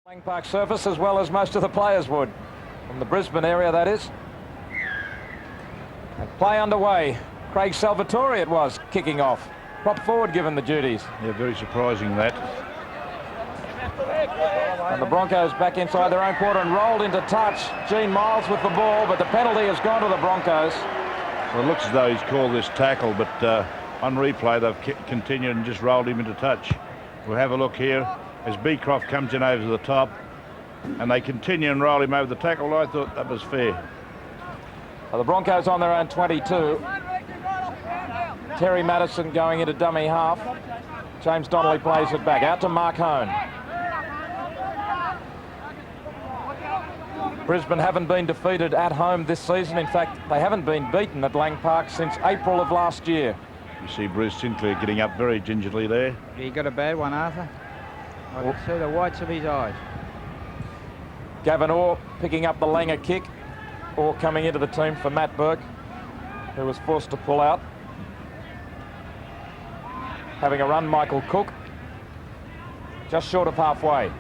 Lang Park surface as well as most of the players would. From the Brisbane area, that is. And play underway. Craig Salvatore it was, kicking off. Prop forward given the duties. Yeah, very surprising that. And the Broncos back inside their own quarter and rolled into touch. Gene Miles with the ball, but the penalty has gone to the Broncos. Well, it looks as though he's called this tackle, but on replay they've continued and just rolled him into touch. We'll have a look here as Beecroft comes in over the top, and they continue and roll him over the tackle. I thought that was fair. Well, the Broncos on their own 22. Terry Madison going into dummy half. James Donnelly plays it back out to Mark Hone. Brisbane haven't been defeated at home this season. In fact, they haven't been beaten at Lang Park since April of last year. You see Bruce Sinclair getting up very gingerly there. He got a bad one, Arthur. I can see the whites of his eyes. Gavin Orr picking up the Langer kick. Orr coming into the team for Matt Burke, who was forced to pull out. Having a run, Michael Cook. Just short of halfway.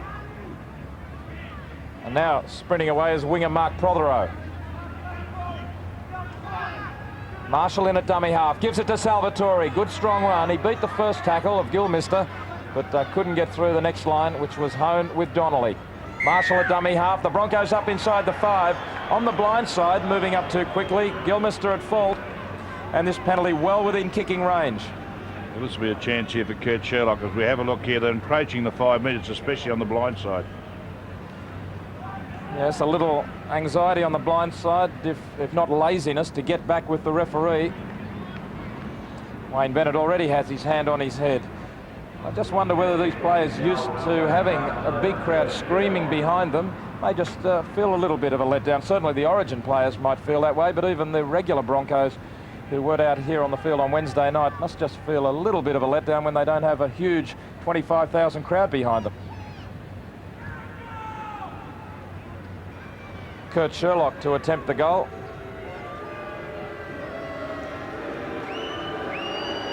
And now sprinting away is winger Mark Prothero. Marshall in at dummy half, gives it to Salvatore. Good strong run. He beat the first tackle of Gilmister, but couldn't get through the next line, which was Hone with Donnelly. Marshall at dummy half. The Broncos up inside the 5. On the blind side, moving up too quickly. Gilmister at fault. And this penalty well within kicking range. Well, this will be a chance here for Kurt Sherlock. As we have a look here, they're encroaching the 5 metres, especially on the blind side. Yes, a little anxiety on the blind side, if not laziness, to get back with the referee. Wayne Bennett already has his hand on his head. I just wonder whether these players used to having a big crowd screaming behind them may just feel a little bit of a letdown. Certainly the Origin players might feel that way, but even the regular Broncos who weren't out here on the field on Wednesday night must just feel a little bit of a letdown when they don't have a huge 25,000 crowd behind them. Kurt Sherlock to attempt the goal.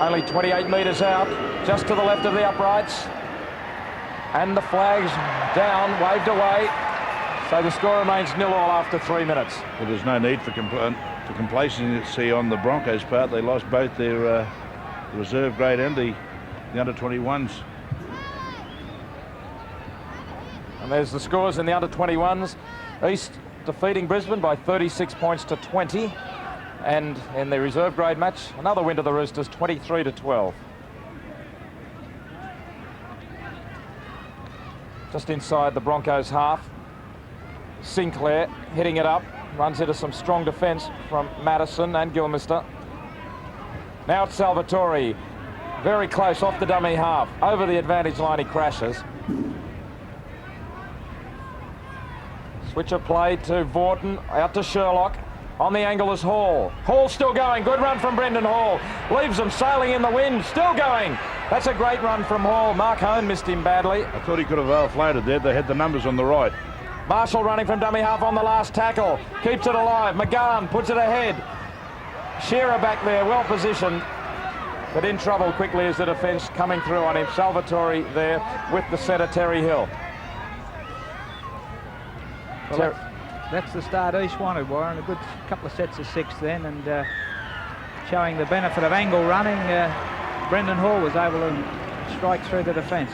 Only 28 metres out, just to the left of the uprights. And the flag's down, waved away. So the score remains 0-0 after 3 minutes. Well, there's no need for complacency on the Broncos' part. They lost both their reserve grade and the under-21s. And there's the scores in the under-21s. East defeating Brisbane by 36 points to 20. And in the reserve grade match, another win to the Roosters, 23-12. Just inside the Broncos' half. Sinclair hitting it up, runs into some strong defence from Madison and Gilmister. Now it's Salvatore, very close off the dummy half. Over the advantage line he crashes. Switch of play to Vorton, out to Sherlock. On the angle is Hall. Hall still going. Good run from Brendan Hall. Leaves them sailing in the wind. Still going. That's a great run from Hall. Mark Hone missed him badly. I thought he could have outfloated there. They had the numbers on the right. Marshall running from dummy half on the last tackle. Keeps it alive. McGowan puts it ahead. Shearer back there, well positioned. But in trouble quickly is the defence coming through on him. Salvatore there with the centre, Terry Hill. Well, that's the start East wanted, Warren. A good couple of sets of 6 then, and showing the benefit of angle running, Brendan Hall was able to strike through the defence.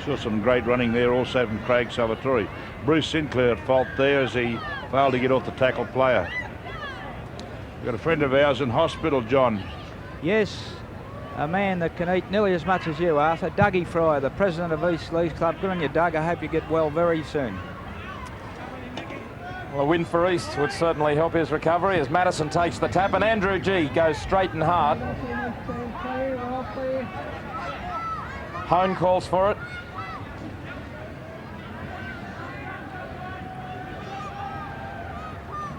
Saw some great running there also from Craig Salvatore. Bruce Sinclair at fault there as he failed to get off the tackle player. We've got a friend of ours in hospital, John. Yes, a man that can eat nearly as much as you, Arthur. Dougie Fryer, the president of East Leagues Club. Good on you, Doug. I hope you get well very soon. Well, a win for East would certainly help his recovery as Madison takes the tap and Andrew G goes straight and hard. Hone calls for it.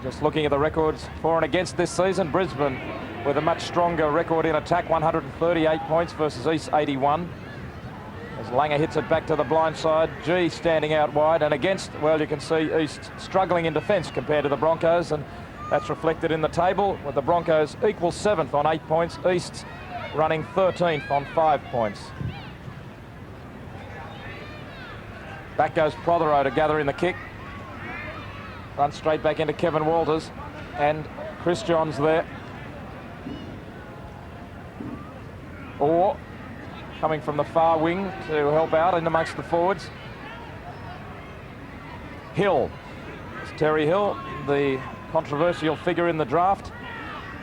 Just looking at the records for and against this season, Brisbane with a much stronger record in attack, 138 points versus East 81. As Langer hits it back to the blind side, G standing out wide, and against, well, you can see East struggling in defence compared to the Broncos, and that's reflected in the table with the Broncos equal 7th on 8 points, East running 13th on 5 points. Back goes Prothero to gather in the kick. Runs straight back into Kevin Walters, and Chris Johns there. Or coming from the far wing to help out in amongst the forwards. Hill. It's Terry Hill, the controversial figure in the draft,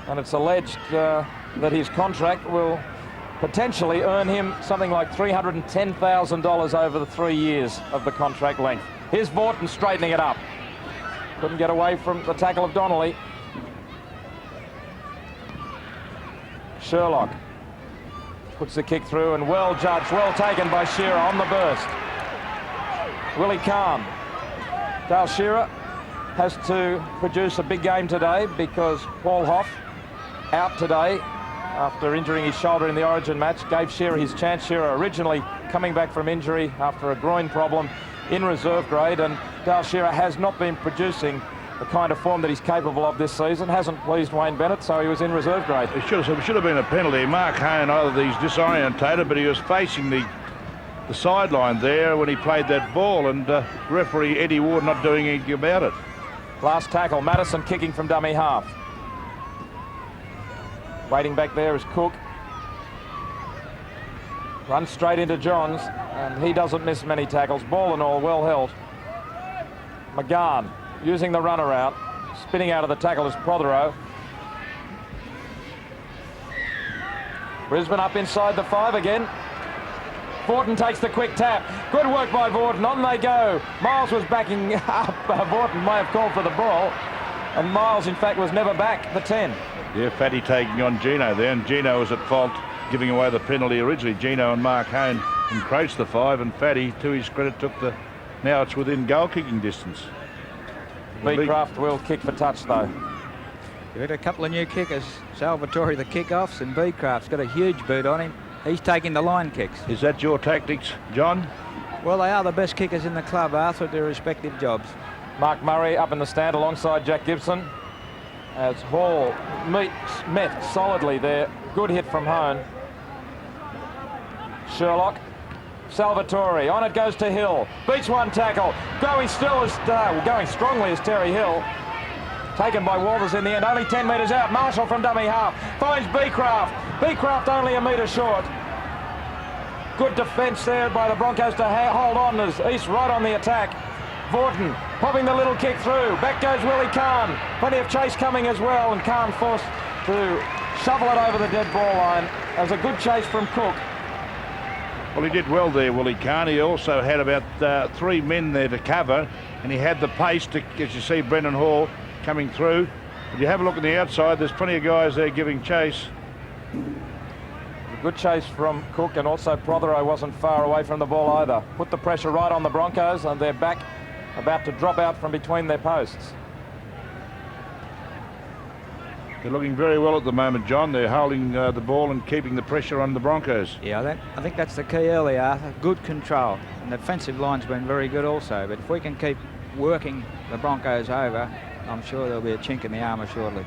and it's alleged that his contract will potentially earn him something like $310,000 over the 3 years of the contract length. Here's Vaughton straightening it up. Couldn't get away from the tackle of Donnelly. Sherlock puts the kick through, and well judged, well taken by Shearer on the burst. Willie Kahn. Dale Shearer has to produce a big game today because Paul Hoff, out today after injuring his shoulder in the Origin match, gave Shearer his chance. Shearer originally coming back from injury after a groin problem in reserve grade, and Dale Shearer has not been producing the kind of form that he's capable of this season. Hasn't pleased Wayne Bennett, so he was in reserve grade. It should have been a penalty. Mark Hayne, either he's disorientated, but he was facing the sideline there when he played that ball, and referee Eddie Ward not doing anything about it. Last tackle, Madison kicking from dummy half. Waiting back there is Cook. Runs straight into Johns, and he doesn't miss many tackles. Ball and all, well held. McGahn using the runaround. Spinning out of the tackle is Prothero. Brisbane up inside the 5 again. Vaughton takes the quick tap. Good work by Vaughton. On they go. Miles was backing up. Vaughton may have called for the ball, and Miles, in fact, was never back the 10. Yeah, Fatty taking on Gino there, and Gino was at fault giving away the penalty originally. Gino and Mark Hayne encroached the 5, and Fatty, to his credit, took the... Now it's within goal-kicking distance. Beecraft will kick for touch, though. You've had a couple of new kickers. Salvatore the kickoffs, and Beecraft's got a huge boot on him. He's taking the line kicks. Is that your tactics, John? Well, they are the best kickers in the club, Arthur, at their respective jobs. Mark Murray up in the stand alongside Jack Gibson, as Hall met solidly there. Good hit from Hone. Sherlock. Salvatore, on it goes to Hill. Beats one tackle. Going strongly is Terry Hill. Taken by Walters in the end. Only 10 metres out. Marshall from dummy half. Finds Beecraft. Beecraft only a metre short. Good defence there by the Broncos to hold on as East right on the attack. Vaughton popping the little kick through. Back goes Willie Kahn. Plenty of chase coming as well, and Kahn forced to shovel it over the dead ball line. There's a good chase from Cook. Well, he did well there, Willie Kahn. He also had about 3 men there to cover, and he had the pace to, as you see, Brendan Hall coming through. If you have a look on the outside, there's plenty of guys there giving chase. A good chase from Cook, and also Prothero wasn't far away from the ball either. Put the pressure right on the Broncos, and they're back, about to drop out from between their posts. They're looking very well at the moment, John. They're holding the ball and keeping the pressure on the Broncos. Yeah, I think that's the key early, Arthur. Good control. And the defensive line's been very good also. But if we can keep working the Broncos over, I'm sure there'll be a chink in the armour shortly.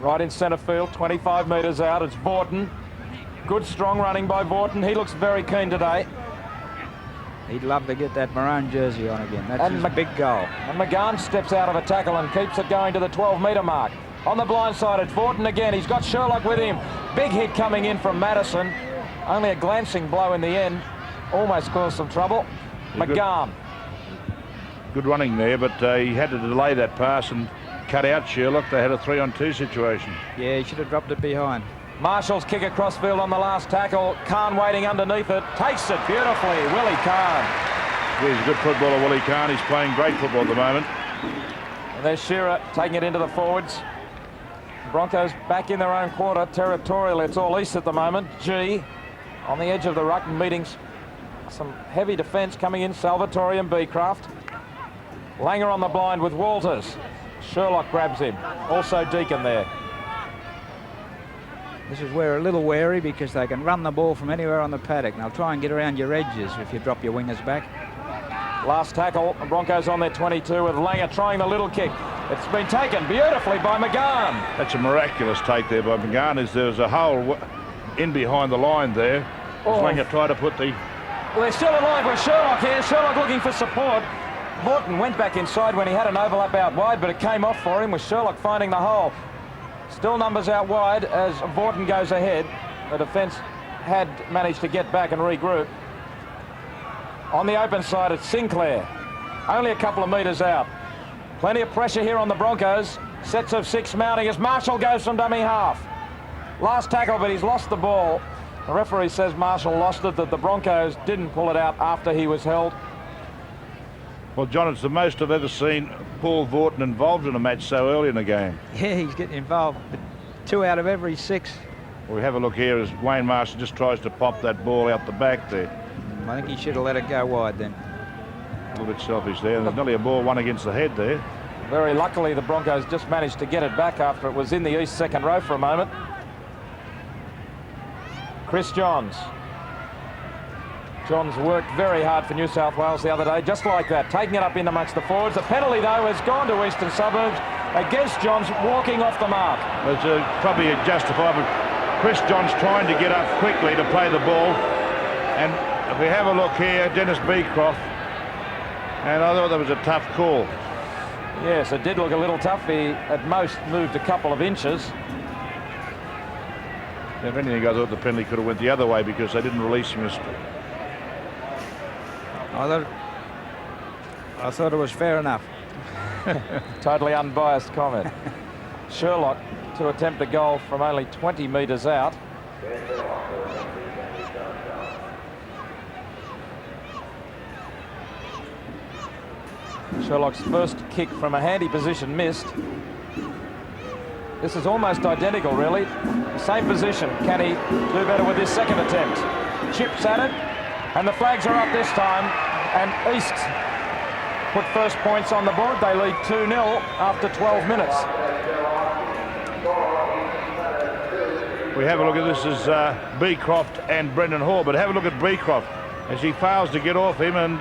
Right in centre field, 25 metres out, it's Vaughton. Good strong running by Vaughton. He looks very keen today. He'd love to get that maroon jersey on again. That's his big goal. And McGahn steps out of a tackle and keeps it going to the 12-metre mark. On the blind side, it's Vaughton again. He's got Sherlock with him. Big hit coming in from Madison. Only a glancing blow in the end. Almost caused some trouble. McGahn. Good running there, but he had to delay that pass and cut out Sherlock. They had a 3-on-2 situation. Yeah, he should have dropped it behind. Marshall's kick across field on the last tackle. Kahn waiting underneath it. Takes it beautifully. Willie Kahn. Yeah, he's a good footballer, Willie Kahn. He's playing great football at the moment. And there's Shearer taking it into the forwards. Broncos back in their own quarter. Territorial, it's all east at the moment. G on the edge of the ruck, meeting some heavy defence coming in. Salvatore and Beecraft. Langer on the blind with Walters. Sherlock grabs him. Also Deacon there. This is where a little wary because they can run the ball from anywhere on the paddock. And they'll try and get around your edges if you drop your wingers back. Last tackle, Broncos on their 22 with Langer trying the little kick. It's been taken beautifully by McGahn. That's a miraculous take there by McGahn. As there was a hole in behind the line there. As Langer tried to put the they're still alive with Sherlock here. Sherlock looking for support. Morton went back inside when he had an overlap out wide, but it came off for him with Sherlock finding the hole. Still numbers out wide as Vorton goes ahead. The defence had managed to get back and regroup. On the open side, it's Sinclair. Only a couple of metres out. Plenty of pressure here on the Broncos. Sets of 6 mounting as Marshall goes from dummy half. Last tackle, but he's lost the ball. The referee says Marshall lost it, that the Broncos didn't pull it out after he was held. Well, John, it's the most I've ever seen Paul Vorton involved in a match so early in the game. Yeah, he's getting involved. 2 out of every 6. We have a look here as Wayne Marshall just tries to pop that ball out the back there. I think he should have let it go wide then. A little bit selfish there. There's nearly a ball one against the head there. Very luckily, the Broncos just managed to get it back after it was in the East second row for a moment. Chris Johns. Johns worked very hard for New South Wales the other day, just like that, taking it up in amongst the forwards. The penalty, though, has gone to Eastern Suburbs against Johns walking off the mark. It's probably justifiable. Chris Johns trying to get up quickly to play the ball. And if we have a look here, Dennis Beecroft, and I thought that was a tough call. Yes, it did look a little tough. He at most moved a couple of inches. If anything, I thought the penalty could have went the other way because they didn't release him. I thought it was fair enough. Totally unbiased comment. Sherlock to attempt a goal from only 20 metres out. Sherlock's first kick from a handy position missed. This is almost identical, really. Same position. Can he do better with his second attempt? Chips at it, and the flags are up this time, and East put first points on the board. They lead 2-0 after 12 minutes. We have a look at this as Beecroft and Brendan Hall, but have a look at Beecroft as he fails to get off him, and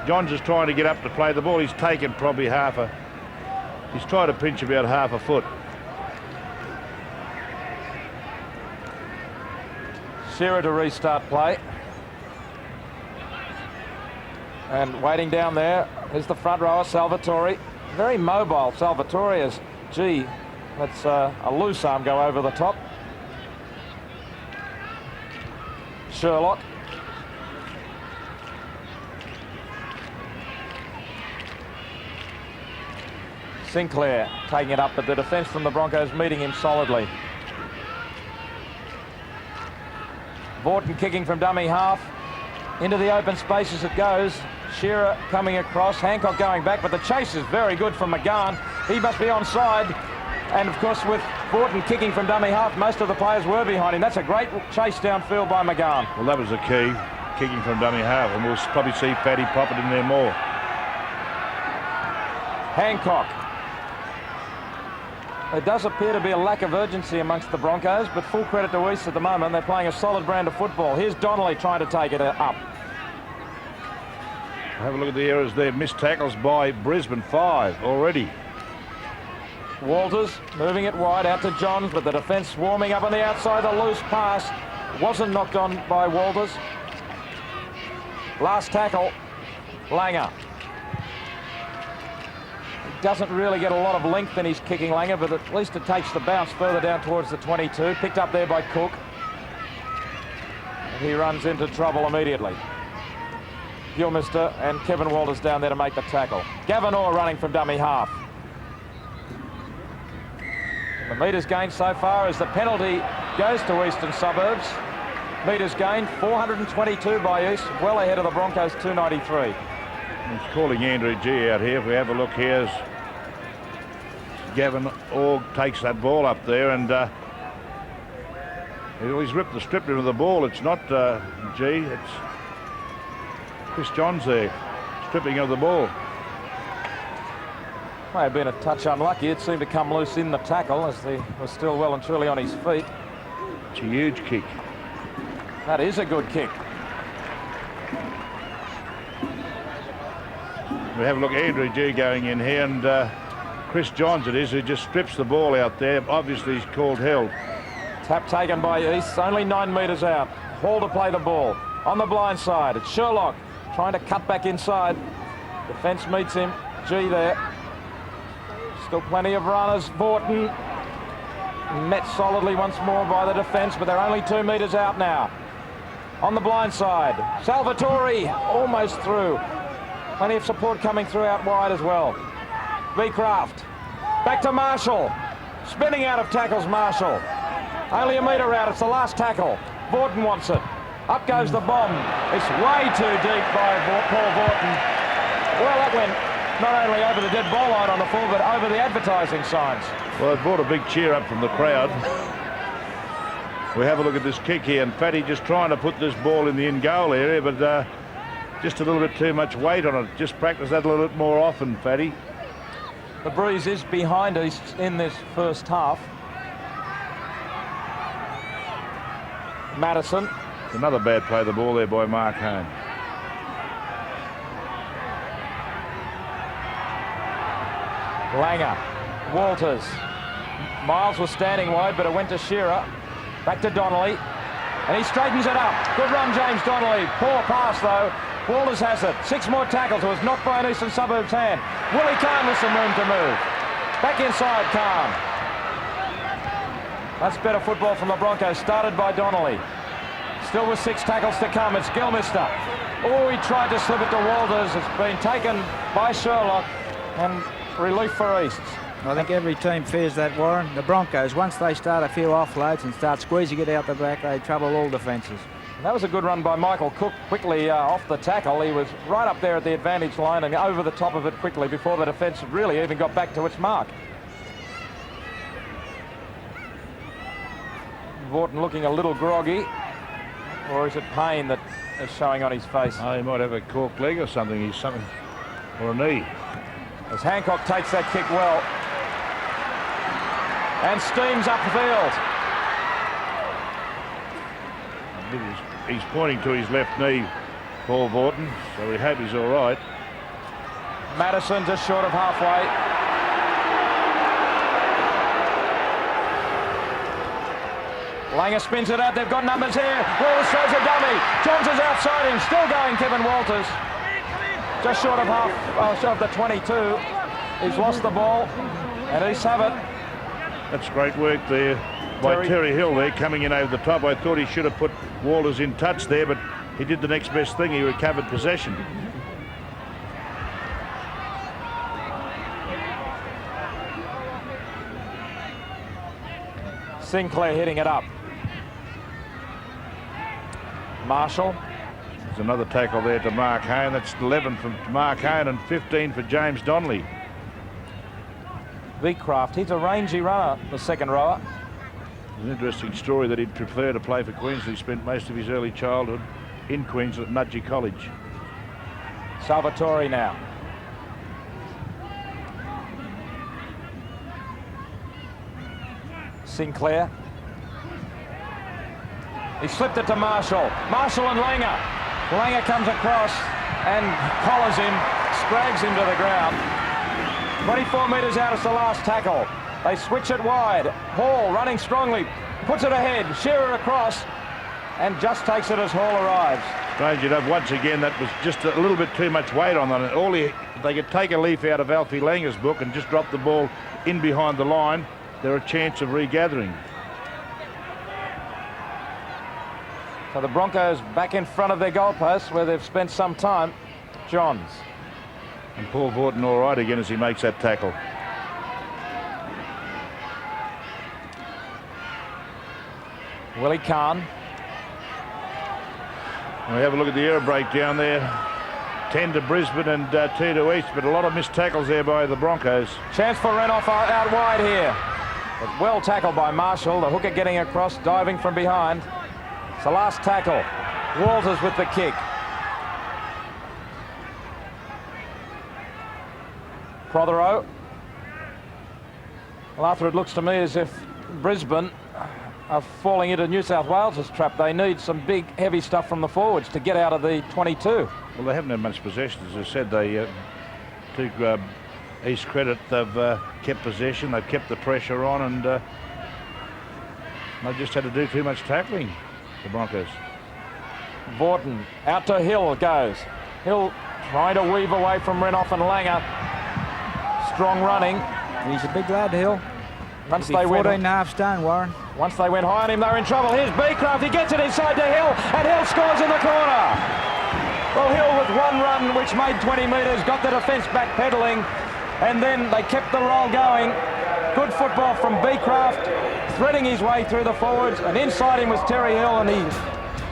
Johns is trying to get up to play the ball. He's taken probably he's tried to pinch about half a foot. Shearer to restart play. And waiting down there is the front rower, Salvatore. Very mobile, Salvatore, as, gee, that's a loose arm go over the top. Sherlock. Sinclair taking it up, but the defence from the Broncos meeting him solidly. Vorton kicking from dummy half. Into the open space as it goes. Shearer coming across. Hancock going back, but the chase is very good from McGahn. He must be onside. And of course, with Vorton kicking from dummy half, most of the players were behind him. That's a great chase downfield by McGahn. Well, that was the key, kicking from dummy half, and we'll probably see Paddy pop it in there more. Hancock. There does appear to be a lack of urgency amongst the Broncos, but full credit to East at the moment. They're playing a solid brand of football. Here's Donnelly trying to take it up. Have a look at the errors there. Missed tackles by Brisbane, 5 already. Walters moving it wide out to Johns, but the defence warming up on the outside. A loose pass wasn't knocked on by Walters. Last tackle, Langer. He doesn't really get a lot of length in his kicking, Langer, but at least it takes the bounce further down towards the 22. Picked up there by Cook. And he runs into trouble immediately. Gilmister and Kevin Walters down there to make the tackle. Gavin Orr running from dummy half. The metres gained so far as the penalty goes to Eastern Suburbs. Metres gained, 422 by East, well ahead of the Broncos, 293. He's calling Andrew G out here. If we have a look here, as Gavin Orr takes that ball up there, and he's ripped the strip into the ball. It's not G, it's Chris Johns there, stripping of the ball. May have been a touch unlucky. It seemed to come loose in the tackle as he was still well and truly on his feet. It's a huge kick. That is a good kick. We have a look at Andrew G going in here, and Chris Johns it is, who just strips the ball out there. Obviously he's called held. Tap taken by East, only 9 metres out. Hall to play the ball. On the blind side, it's Sherlock trying to cut back inside. Defence meets him. G there. Still plenty of runners. Vaughton met solidly once more by the defence, but they're only 2 metres out now. On the blind side, Salvatore almost through. Plenty of support coming through out wide as well. Beecraft. Back to Marshall. Spinning out of tackles, Marshall. Only a metre out. It's the last tackle. Vaughton wants it. Up goes the bomb. It's way too deep by Paul Vaughton. Well, that went not only over the dead ball line on the full, but over the advertising signs. Well, it brought a big cheer up from the crowd. We have a look at this kick here, and Fatty just trying to put this ball in the in-goal area, but just a little bit too much weight on it. Just practice that a little bit more often, Fatty. The breeze is behind East in this first half. Madison. Another bad play of the ball there by Mark Hone. Langer. Walters. Miles was standing wide, but it went to Shearer. Back to Donnelly. And he straightens it up. Good run, James Donnelly. Poor pass, though. Walters has it. 6 more tackles. It was knocked by an Eastern Suburbs hand. Willie Kahn with some room to move. Back inside, Kahn. That's better football from the Broncos. Started by Donnelly. Still with 6 tackles to come. It's Gilmister. Oh, he tried to slip it to Walters. It's been taken by Sherlock. And relief for East. I think every team fears that, Warren. The Broncos, once they start a few offloads and start squeezing it out the back, they trouble all defences. And that was a good run by Michael Cook, quickly off the tackle. He was right up there at the advantage line and over the top of it quickly before the defence really even got back to its mark. Vaughton looking a little groggy, or is it pain that is showing on his face? Oh, he might have a cork leg or something. He's something, or a knee. As Hancock takes that kick well and steams upfield. He's pointing to his left knee, Paul Vaughton, so we hope he's all right. Madison just short of halfway. Langer spins it out. They've got numbers here. Walters throws a dummy. Johns is outside him. Still going, Kevin Walters. Just short of half of the 22. He's lost the ball, and East have it. That's great work there by Terry Hill there, coming in over the top. I thought he should have put Walters in touch there, but he did the next best thing. He recovered possession. Sinclair hitting it up. Marshall. There's another tackle there to Mark Hone. That's 11 from Mark Hone and 15 for James Donnelly. Beecraft, he's a rangy runner, the second rower. It's an interesting story that he'd prefer to play for Queensland. He spent most of his early childhood in Queensland at Nudgee College. Salvatore now. Sinclair. He slipped it to Marshall. Marshall and Langer. Langer comes across and collars him, scrags him to the ground. 24 metres out is the last tackle. They switch it wide. Hall running strongly, puts it ahead. Shearer across and just takes it as Hall arrives. Strange enough, once again, that was just a little bit too much weight on it. They could take a leaf out of Alfie Langer's book and just drop the ball in behind the line. They're a chance of regathering. So the Broncos back in front of their goalposts where they've spent some time. Johns. And Paul Vaughton all right again as he makes that tackle. Willie Kahn. We have a look at the error breakdown there. 10 to Brisbane and 2 to East, but a lot of missed tackles there by the Broncos. Chance for Renouf out wide here. But well tackled by Marshall. The hooker getting across, diving from behind. It's the last tackle. Walters with the kick. Prothero. Well, Arthur, it looks to me as if Brisbane are falling into New South Wales' trap. They need some big, heavy stuff from the forwards to get out of the 22. Well, they haven't had much possession. As I said, they to East credit, they've kept possession, they've kept the pressure on, and they just had to do too much tackling, the Broncos. Vorton out to Hill goes. Hill trying to weave away from Renouf and Langer. Strong running. He's a big lad, Hill. Once He'll they be went 14 and a half stone, Warren. Once they went high on him, they're in trouble. Here's Beecroft. He gets it inside to Hill, and Hill scores in the corner. Well, Hill with one run, which made 20 metres, got the defence back pedalling, and then they kept the roll going. Good football from Beecroft, threading his way through the forwards, and inside him was Terry Hill, and he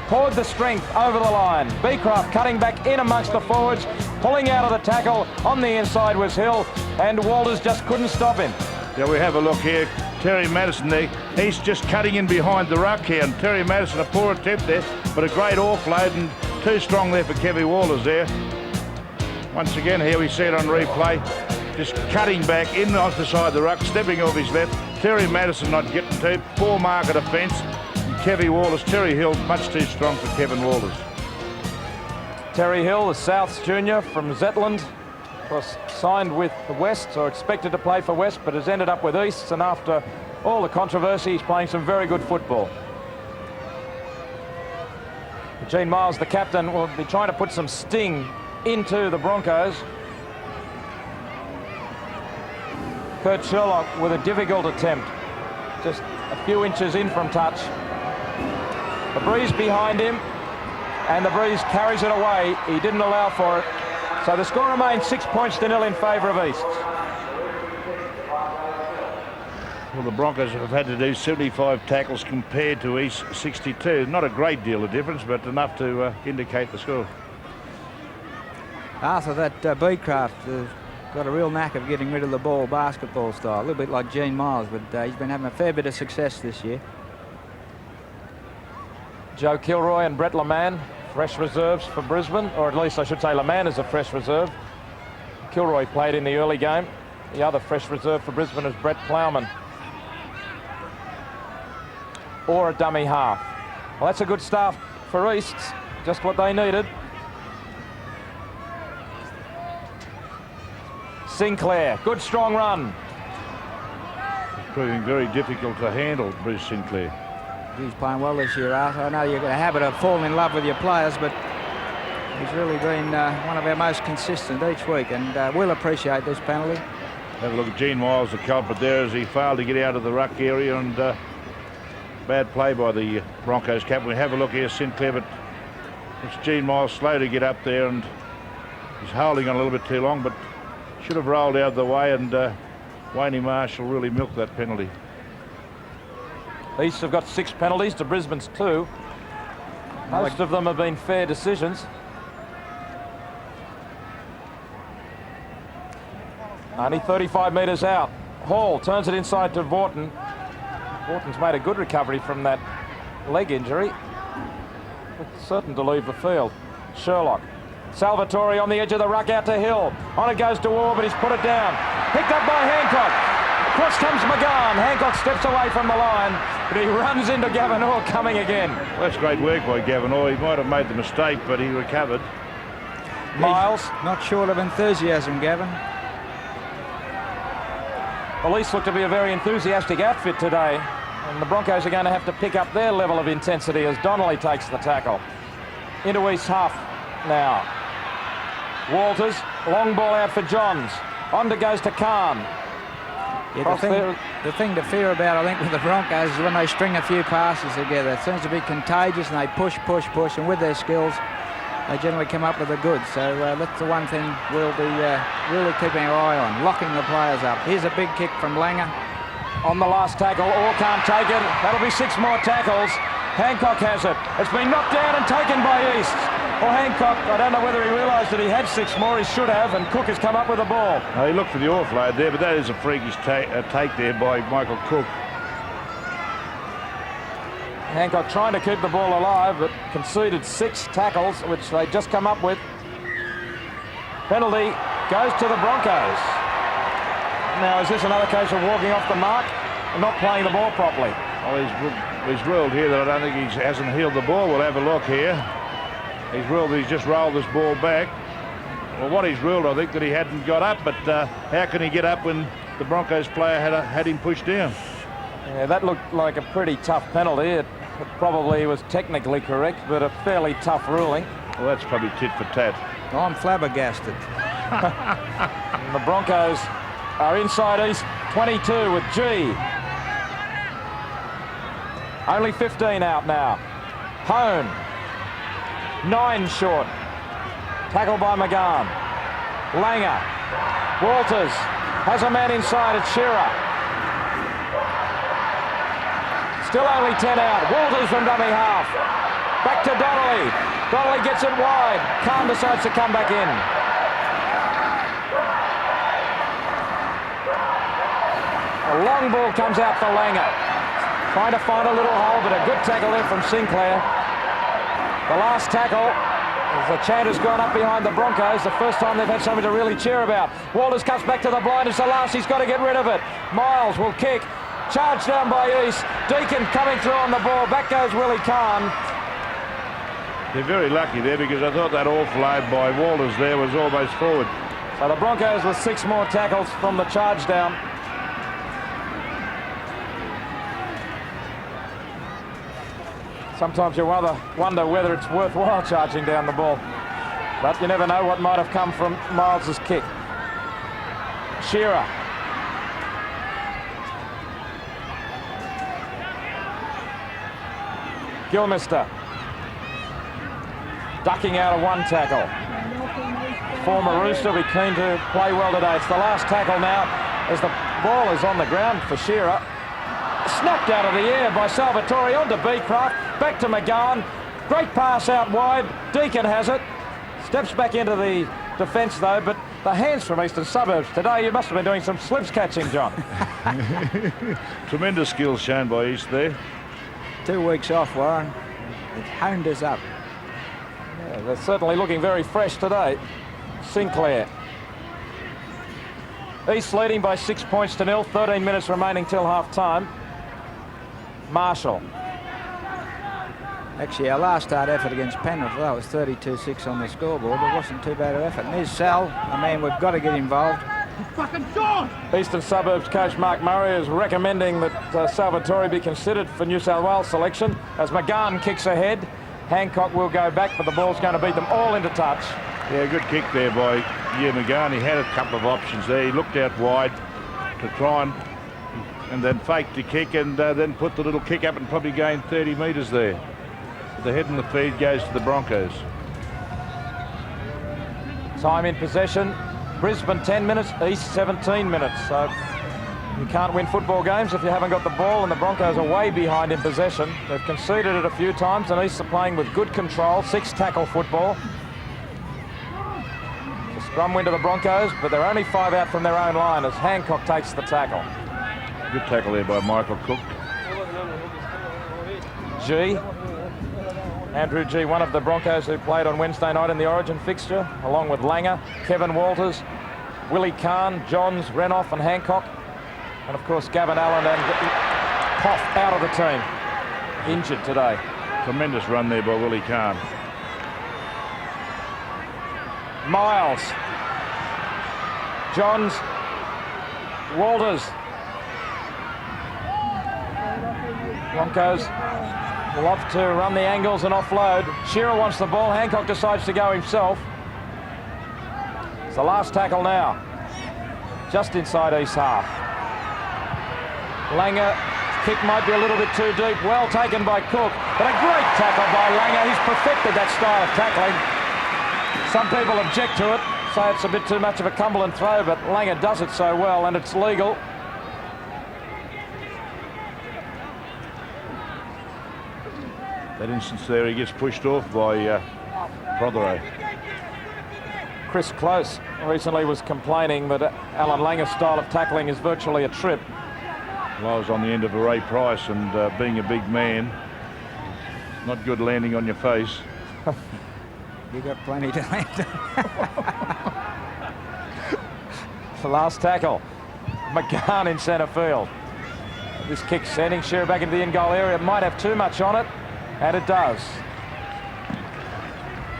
poured the strength over the line. Beecroft cutting back in amongst the forwards, pulling out of the tackle. On the inside was Hill, and Walters just couldn't stop him. Yeah, we have a look here. Terry Madison there, he's just cutting in behind the ruck here, and Terry Madison, a poor attempt there, but a great offload, and too strong there for Kevin Walters there. Once again, here we see it on replay, just cutting back in off the side of the ruck, stepping off his left. Terry Madison not getting to, poor mark of defence, and Kevin Walters, Terry Hill, much too strong for Kevin Walters. Terry Hill, the Souths junior from Zetland, was signed with the Wests, or expected to play for West, but has ended up with Easts, and after all the controversy, he's playing some very good football. Gene Miles, the captain, will be trying to put some sting into the Broncos. Kurt Sherlock with a difficult attempt, just a few inches in from touch. The breeze behind him, and the breeze carries it away. He didn't allow for it. So the score remains 6 points to 0 in favour of East. Well, the Broncos have had to do 75 tackles compared to East 62. Not a great deal of difference, but enough to indicate the score. Arthur, that Beecroft got a real knack of getting rid of the ball basketball style, a little bit like Gene Miles, but he's been having a fair bit of success this year. Joe Kilroy and Brett Leman, fresh reserves for Brisbane, or at least I should say Leman is a fresh reserve. Kilroy played in the early game. The other fresh reserve for Brisbane is Brett Plowman. Or a dummy half. Well, that's a good start for East, just what they needed. Sinclair, good strong run. It's proving very difficult to handle, Bruce Sinclair. He's playing well this year, Arthur. I know you've got a habit of falling in love with your players, but he's really been one of our most consistent each week, and we'll appreciate this penalty. Have a look at Gene Miles, the culprit there, as he failed to get out of the ruck area, and bad play by the Broncos captain. We have a look here, Sinclair, but it's Gene Miles slow to get up there, and he's holding on a little bit too long, but should have rolled out of the way, and Wayne Marshall really milked that penalty. East have got 6 penalties to Brisbane's 2. Most of them have been fair decisions. Only 35 metres out. Hall turns it inside to Vorton. Vorton's made a good recovery from that leg injury, but certain to leave the field. Sherlock. Salvatore on the edge of the ruck out to Hill. On it goes to Orr, but he's put it down. Picked up by Hancock. Across comes McGowan. Hancock steps away from the line, but he runs into Gavin Orr coming again. Well, that's great work by Gavin Orr. He might have made the mistake, but he recovered. Miles. He's not short of enthusiasm, Gavin. Police look to be a very enthusiastic outfit today, and the Broncos are going to have to pick up their level of intensity as Donnelly takes the tackle. Into East half now. Walters, long ball out for Johns. On to goes to Khan. Yeah, the thing to fear about, I think, with the Broncos is when they string a few passes together. It seems to be contagious, and they push, and with their skills, they generally come up with the goods. So that's the one thing we'll be really keeping our eye on, locking the players up. Here's a big kick from Langer. On the last tackle, Orr can't take it. That'll be 6 more tackles. Hancock has it. It's been knocked down and taken by East. Well, Hancock, I don't know whether he realised that he had 6 more. He should have, and Cook has come up with the ball. He looked for the offload there, but that is a freakish take there by Michael Cook. Hancock trying to keep the ball alive, but conceded 6 tackles, which they just come up with. Penalty goes to the Broncos. Now, is this another case of walking off the mark and not playing the ball properly? Well, he's ruled here that I don't think he hasn't heeled the ball. We'll have a look here. He's ruled that he's just rolled this ball back. Well, what he's ruled, I think, that he hadn't got up, but how can he get up when the Broncos player had him pushed down? Yeah, that looked like a pretty tough penalty. It It probably was technically correct, but a fairly tough ruling. Well, that's probably tit for tat. I'm flabbergasted. And the Broncos are inside East 22 with G. Only 15 out now. Hone. 9 short. Tackled by McGann. Langer. Walters has a man inside. It's Shearer. Still only 10 out. Walters from dummy half. Back to Donnelly. Donnelly gets it wide. Khan decides to come back in. A long ball comes out for Langer. Trying to find a little hole, but a good tackle there from Sinclair. The last tackle, as the chant has gone up behind the Broncos, the first time they've had something to really cheer about. Walters cuts back to the blind. It's the last. He's got to get rid of it. Miles will kick. Charged down by East. Deacon coming through on the ball. Back goes Willie Khan. They're very lucky there because I thought that offload by Walters there was almost forward. So the Broncos with 6 more tackles from the charge down. Sometimes you wonder whether it's worthwhile charging down the ball. But you never know what might have come from Miles's kick. Shearer. Gilmister. Ducking out of one tackle. Former Rooster will be keen to play well today. It's the last tackle now as the ball is on the ground for Shearer. Snapped out of the air by Salvatore onto Beecroft. Back to McGowan. Great pass out wide. Deacon has it. Steps back into the defence though, but the hands from Eastern Suburbs today, you must have been doing some slips catching, John. Tremendous skills shown by East there. 2 weeks off, Warren. It honed us up. Yeah, they're certainly looking very fresh today. Sinclair. East leading by 6 points to 0. 13 minutes remaining till half time. Marshall. Actually, our last start effort against Penrith, that was 32-6 on the scoreboard. It wasn't too bad an effort. And there's Sal, a man we've got to get involved. Eastern Suburbs coach Mark Murray is recommending that Salvatore be considered for New South Wales selection as McGann kicks ahead. Hancock will go back, but the ball's going to beat them all into touch. Yeah, good kick there by McGann. He had a couple of options there. He looked out wide to try and then faked the kick and then put the little kick up and probably gained 30 metres there. The head and the feed goes to the Broncos. Time in possession. Brisbane 10 minutes, East 17 minutes. So you can't win football games if you haven't got the ball, and the Broncos are way behind in possession. They've conceded it a few times, and East are playing with good control, 6 tackle football. It's a scrum win to the Broncos, but they're only 5 out from their own line as Hancock takes the tackle. Good tackle there by Michael Cook. G. Andrew G, one of the Broncos who played on Wednesday night in the Origin fixture, along with Langer, Kevin Walters, Willie Khan, Johns, Renoff and Hancock. And of course Gavin Allen and Hoff out of the team, injured today. Tremendous run there by Willie Khan. Miles, Johns, Walters. Broncos love to run the angles and offload. Shearer wants the ball. Hancock decides to go himself. It's the last tackle now. Just inside East half. Langer, kick might be a little bit too deep. Well taken by Cook. But a great tackle by Langer. He's perfected that style of tackling. Some people object to it, say it's a bit too much of a Cumberland throw, but Langer does it so well, and it's legal. That instance there, he gets pushed off by Prothero. Chris Close recently was complaining that Alan Langer's style of tackling is virtually a trip. Well, I was on the end of a Ray Price, and being a big man, not good landing on your face. You got plenty to land. The last tackle. McGann in centre field. This kick sending Shearer back into the in-goal area. It might have too much on it, and it does.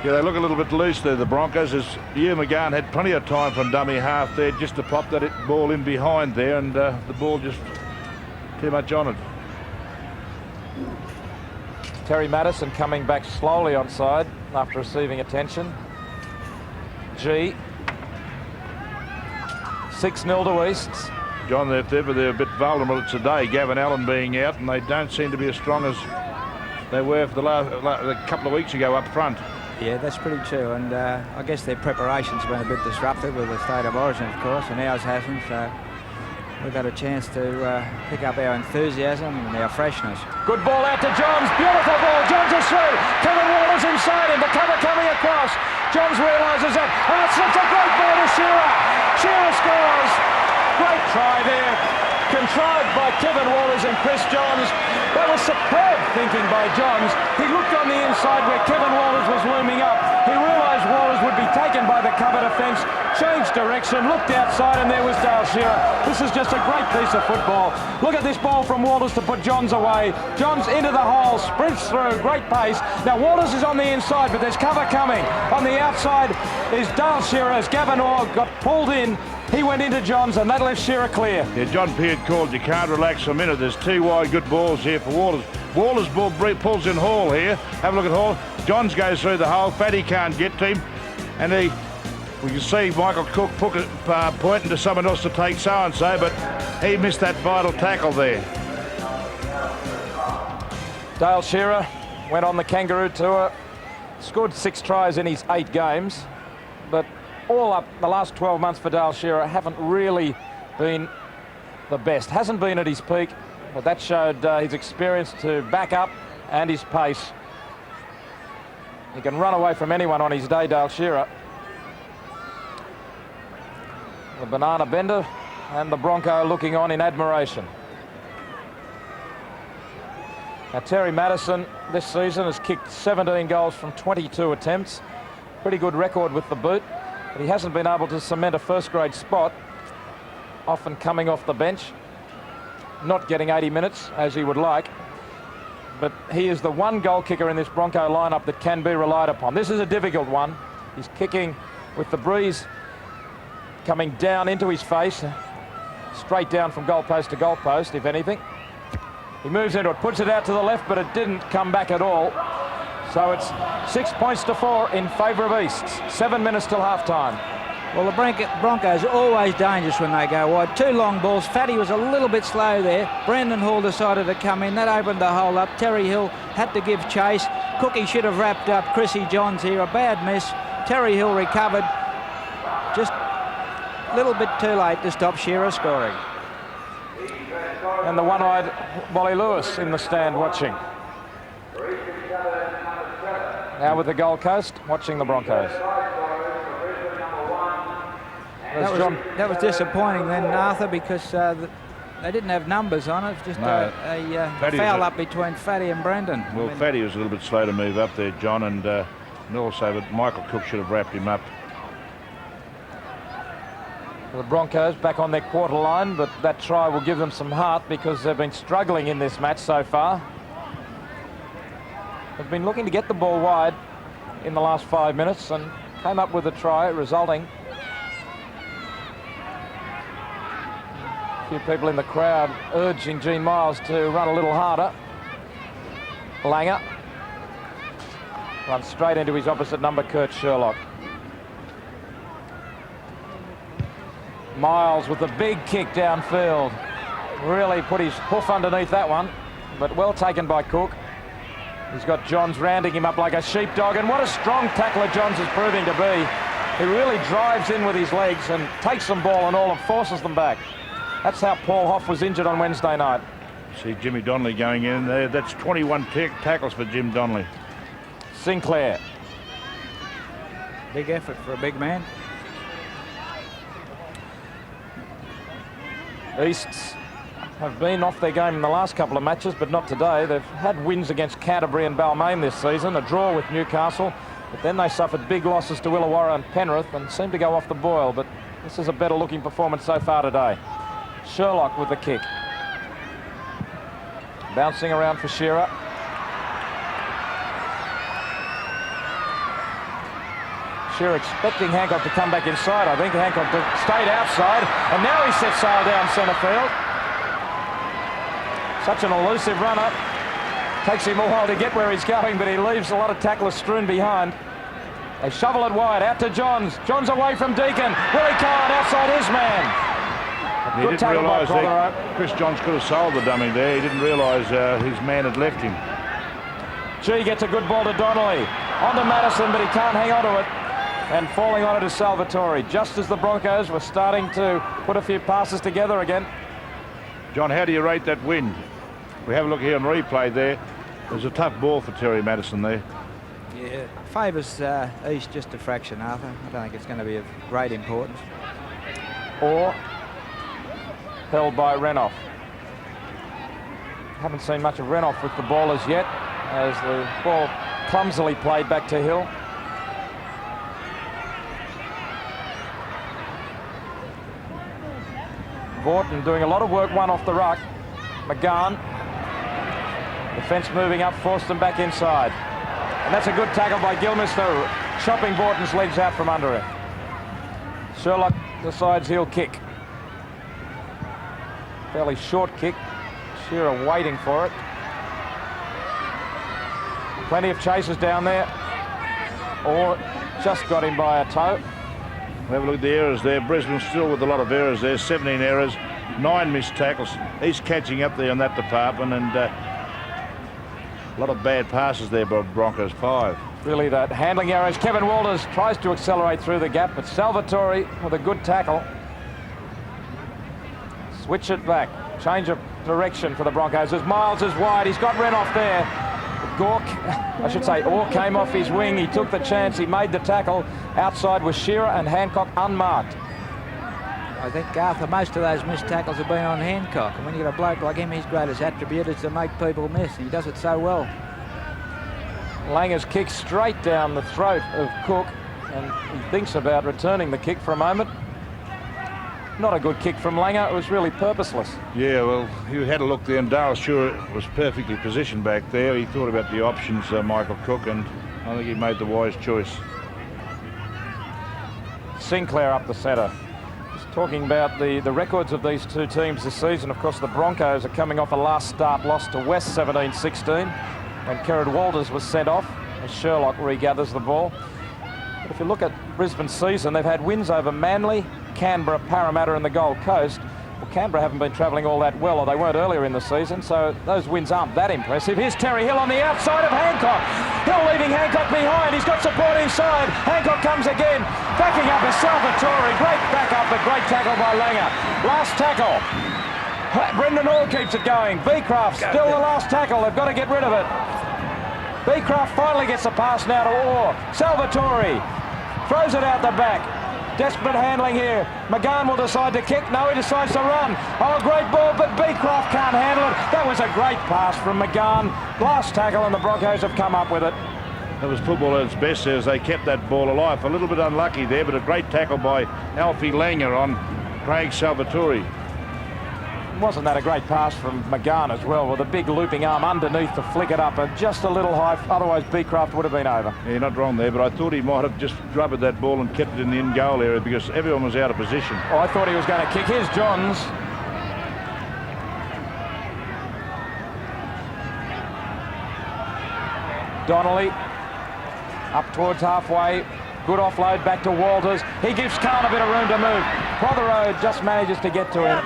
Yeah, they look a little bit loose there, the Broncos, as Hugh McGann had plenty of time from dummy half there just to pop that ball in behind there, and the ball just too much on it. Terry Madison coming back slowly onside after receiving attention. G. 6-0 to Easts. John, if ever they're a bit vulnerable today, Gavin Allen being out, and they don't seem to be as strong as they were for a couple of weeks ago up front. Yeah, that's pretty true, and I guess their preparation's been a bit disrupted with the state of origin, of course, and ours hasn't, so we've had a chance to pick up our enthusiasm and our freshness. Good ball out to Johns, beautiful ball, Johns is through, Kevin Waller's inside him, the cover coming across, Johns realises that, oh, it's a great ball to Shearer, Shearer scores, great try there, contrived by Kevin Walters and Chris Johns. That was superb thinking by Johns. He looked on the inside where Kevin Walters was looming up. He realised Walters would be taken by the cover defence, changed direction, looked outside, and there was Dale Shearer. This is just a great piece of football. Look at this ball from Walters to put Johns away. Johns into the hole, sprints through, great pace. Now Walters is on the inside, but there's cover coming. On the outside is Dale Shearer as Gavin Orr got pulled in. He went into Johns and that left Shearer clear. Yeah, John Peard called, you can't relax a minute. There's 2 wide good balls here for Walters. Walters ball pulls in Hall here. Have a look at Hall. Johns goes through the hole. Fatty can't get to him. And we can see Michael Cook pointing to someone else to take so-and-so, but he missed that vital tackle there. Dale Shearer went on the Kangaroo Tour, scored 6 tries in his 8 games, but all up, the last 12 months for Dale Shearer haven't really been the best. Hasn't been at his peak, but that showed his experience to back up and his pace. He can run away from anyone on his day, Dale Shearer. The banana bender and the Bronco looking on in admiration. Now Terry Madison this season has kicked 17 goals from 22 attempts. Pretty good record with the boot. But he hasn't been able to cement a first-grade spot, often coming off the bench, not getting 80 minutes as he would like. But he is the one goal kicker in this Bronco lineup that can be relied upon. This is a difficult one. He's kicking with the breeze coming down into his face, straight down from goalpost to goalpost, if anything. He moves into it, puts it out to the left, but it didn't come back at all. So it's 6 points to 4 in favour of Easts. 7 minutes till half-time. Well, the Broncos are always dangerous when they go wide. 2 long balls. Fatty was a little bit slow there. Brendan Hall decided to come in. That opened the hole up. Terry Hill had to give chase. Cookie should have wrapped up Chrissy Johns here. A bad miss. Terry Hill recovered. Just a little bit too late to stop Shearer scoring. And the one-eyed Wally Lewis in the stand watching. Now with the Gold Coast, watching the Broncos. That was disappointing then, Arthur, because they didn't have numbers on it. Just a foul up between Fatty and Brendan. Well, Fatty was a little bit slow to move up there, John, and also but Michael Cook should have wrapped him up. The Broncos back on their quarter line, but that try will give them some heart because they've been struggling in this match so far. They've been looking to get the ball wide in the last 5 minutes and came up with a try, resulting. A few people in the crowd urging Gene Miles to run a little harder. Langer runs straight into his opposite number, Kurt Sherlock. Miles with a big kick downfield. Really put his hoof underneath that one, but well taken by Cook. He's got Johns rounding him up like a sheepdog, and what a strong tackler Johns is proving to be. He really drives in with his legs and takes them ball and all and forces them back. That's how Paul Hoff was injured on Wednesday night. See Jimmy Donnelly going in there. That's 21 tackles for Jim Donnelly. Sinclair. Big effort for a big man. Easts have been off their game in the last couple of matches, but not today. They've had wins against Canterbury and Balmain this season, a draw with Newcastle, but then they suffered big losses to Illawarra and Penrith and seemed to go off the boil, but this is a better looking performance so far today. Sherlock with the kick. Bouncing around for Shearer. Shearer expecting Hancock to come back inside. I think Hancock stayed outside, and now he sets sail down centre field. Such an elusive run-up. Takes him a while to get where he's going, but he leaves a lot of tacklers strewn behind. They shovel it wide, out to Johns. Johns away from Deacon. Willie Cohen outside his man. He didn't realise that Chris Johns could have sold the dummy there. He didn't realise his man had left him. G gets a good ball to Donnelly. On to Madison, but he can't hang on to it. And falling on it is Salvatore, just as the Broncos were starting to put a few passes together again. John, how do you rate that wind? We have a look here on replay there. It was a tough ball for Terry Madison there. Yeah, favours East just a fraction, Arthur. I don't think it's going to be of great importance. Or held by Renouf. Haven't seen much of Renouf with the ball as yet, as the ball clumsily played back to Hill. Vorton doing a lot of work, one off the ruck. McGann. Defence moving up, forced them back inside. And that's a good tackle by Gilmister, chopping Vorton's legs out from under him. Sherlock decides he'll kick. Fairly short kick. Shearer waiting for it. Plenty of chases down there. Or just got him by a toe. Have a look at the errors there. Brisbane still with a lot of errors there. 17 errors, 9 missed tackles. He's catching up there in that department, and a lot of bad passes there by Broncos. 5. Really that handling errors. Kevin Walters tries to accelerate through the gap, but Salvatore with a good tackle. Switch it back. Change of direction for the Broncos. As Miles is wide, he's got Renouf there. Orr came off his wing. He took the chance. He made the tackle. Outside was Shearer and Hancock unmarked. I think, Arthur, most of those missed tackles have been on Hancock. And when you get a bloke like him, his greatest attribute is to make people miss. And he does it so well. Langer's kick straight down the throat of Cook. And he thinks about returning the kick for a moment. Not a good kick from Langer. It was really purposeless. Yeah, well, he had a look there, and Darryl Stewart was perfectly positioned back there. He thought about the options, Michael Cook, and I think he made the wise choice. Sinclair up the centre. Just talking about the records of these two teams this season. Of course, the Broncos are coming off a last start loss to West 17-16, when Kerrod Walters was sent off as Sherlock regathers the ball. But if you look at Brisbane's season, they've had wins over Manly, Canberra, Parramatta and the Gold Coast. Well, Canberra haven't been travelling all that well, or they weren't earlier in the season, so those wins aren't that impressive. Here's Terry Hill on the outside of Hancock. Hill leaving Hancock behind. He's got support inside. Hancock comes again. Backing up is Salvatore. Great backup, but great tackle by Langer. Last tackle. Brendan Hall keeps it going. Beecraft still the last tackle. They've got to get rid of it. Beecraft finally gets the pass now to Orr. Salvatore throws it out the back. Desperate handling here. McGann will decide to kick. No, he decides to run. Oh, great ball, but Beecraft can't handle it. That was a great pass from McGann. Last tackle, and the Broncos have come up with it. That was football at its best as they kept that ball alive. A little bit unlucky there, but a great tackle by Alfie Langer on Craig Salvatore. Wasn't that a great pass from McGann as well, with a big looping arm underneath to flick it up, and just a little high, otherwise Beecraft would have been over. Yeah, you're not wrong there, but I thought he might have just rubbered that ball and kept it in the in-goal area because everyone was out of position. Oh, I thought he was going to kick. Here's Johns. Donnelly up towards halfway. Good offload back to Walters. He gives Khan a bit of room to move. Prothero just manages to get to him.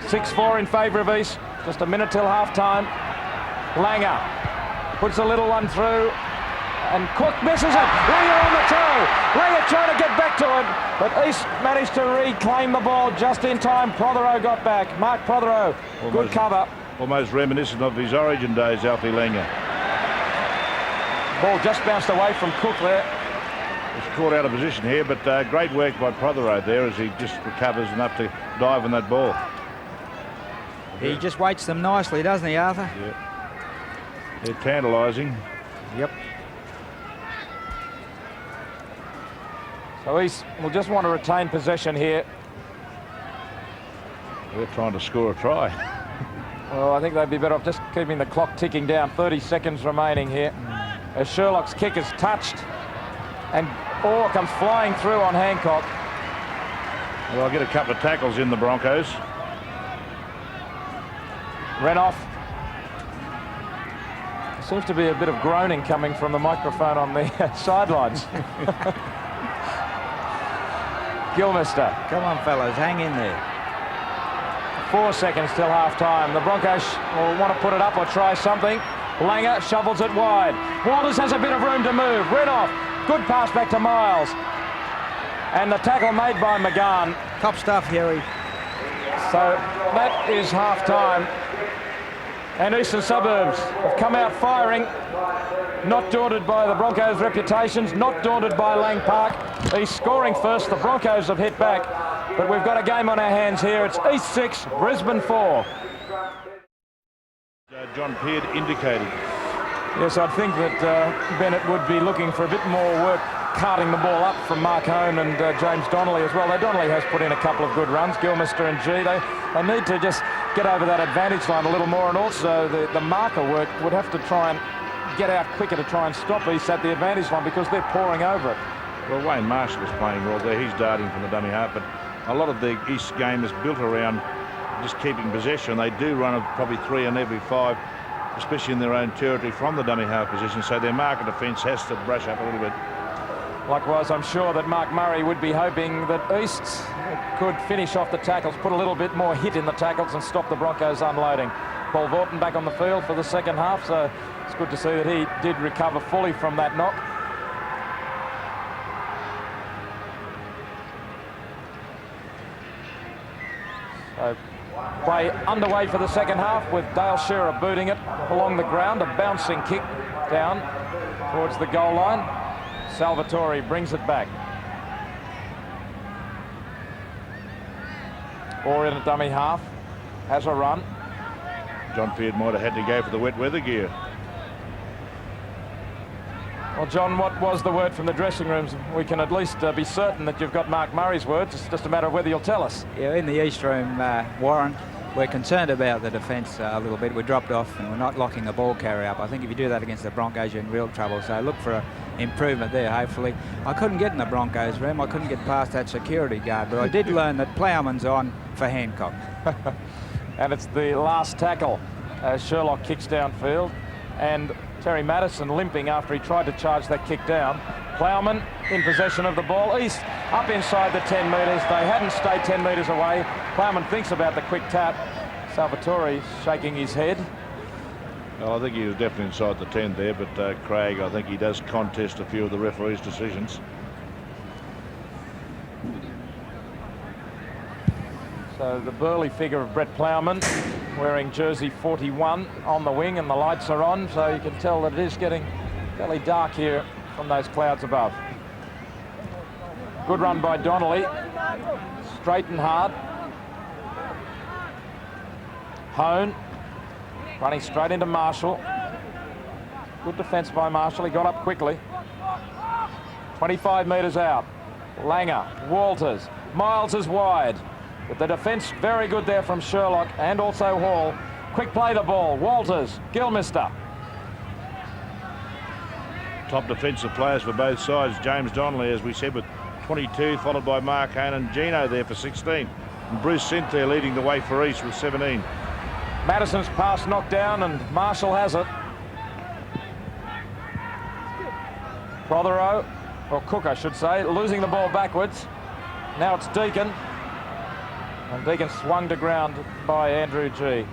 6-4 in favour of East. Just a minute till half-time. Langer puts a little one through, and Cook misses it. Langer on the toe. Langer trying to get back to it, but East managed to reclaim the ball just in time. Prothero got back. Mark Prothero, good cover. Almost reminiscent of his Origin days, Alfie Langer. Ball just bounced away from Cook there. He's caught out of position here, but great work by Prothero there as he just recovers enough to dive on that ball. He just weights them nicely, doesn't he, Arthur? Yeah. They're tantalising. Yep. So East will just want to retain possession here. They're trying to score a try. Well, I think they'd be better off just keeping the clock ticking down. 30 seconds remaining here. As Sherlock's kick is touched, and Orr comes flying through on Hancock. Well, I'll get a couple of tackles in the Broncos. Renouf Seems to be a bit of groaning coming from the microphone on the sidelines. Gilmister. Come on, fellas, hang in there. 4 seconds till half-time. The Broncos will want to put it up or try something. Langer shovels it wide. Walters has a bit of room to move. Renoff, good pass back to Miles. And the tackle made by McGahn. Top stuff, Huey. So that is half-time. And Eastern Suburbs have come out firing, not daunted by the Broncos' reputations, not daunted by Lang Park. He's scoring first. The Broncos have hit back. But we've got a game on our hands here. It's East 6, Brisbane 4. John Peard indicated. Yes, I think that Bennett would be looking for a bit more work carting the ball up from Mark Hone and James Donnelly as well. Though Donnelly has put in a couple of good runs. Gilmister and G, they need to just get over that advantage line a little more, and also the marker work would have to try and get out quicker to try and stop East at the advantage line because they're pouring over it. Well, Wayne Marshall is playing well there. He's darting from the dummy half, but a lot of the East game is built around just keeping possession. They do run probably 3 in every 5, especially in their own territory from the dummy half position, so their marker defence has to brush up a little bit. Likewise, I'm sure that Mark Murray would be hoping that East could finish off the tackles, put a little bit more hit in the tackles and stop the Broncos unloading. Paul Vaughton back on the field for the second half, so it's good to see that he did recover fully from that knock. So play underway for the second half with Dale Shearer booting it along the ground, a bouncing kick down towards the goal line. Salvatore brings it back. Or in a dummy half, has a run. John Peard might have had to go for the wet weather gear. Well, John, what was the word from the dressing rooms? We can at least be certain that you've got Mark Murray's words. It's just a matter of whether you'll tell us. Yeah, in the East room, Warren, we're concerned about the defence a little bit. We dropped off and we're not locking the ball carrier up. I think if you do that against the Broncos, you're in real trouble. So look for an improvement there, hopefully. I couldn't get in the Broncos room. I couldn't get past that security guard, but I did learn that Plowman's on for Hancock. And it's the last tackle as Sherlock kicks downfield. And Terry Madison limping after he tried to charge that kick down. Plowman in possession of the ball. East up inside the 10 metres. They hadn't stayed 10 metres away. Plowman thinks about the quick tap. Salvatore shaking his head. Well, I think he was definitely inside the 10 there, but Craig, I think he does contest a few of the referee's decisions. So the burly figure of Brett Plowman wearing jersey 41 on the wing, and the lights are on, so you can tell that it is getting fairly dark here from those clouds above. Good run by Donnelly. Straight and hard. Hone running straight into Marshall. Good defence by Marshall. He got up quickly. 25 metres out. Langer, Walters, Miles is wide. But the defence very good there from Sherlock and also Hall. Quick play the ball. Walters, Gilmister. Top defensive players for both sides. James Donnelly, as we said, with 22, followed by Mark Hane and Gino there for 16. And Bruce Sint there leading the way for East with 17. Madison's pass knocked down and Marshall has it. Prothero, or Cook I should say, losing the ball backwards. Now it's Deacon. And Deacon swung to ground by Andrew G.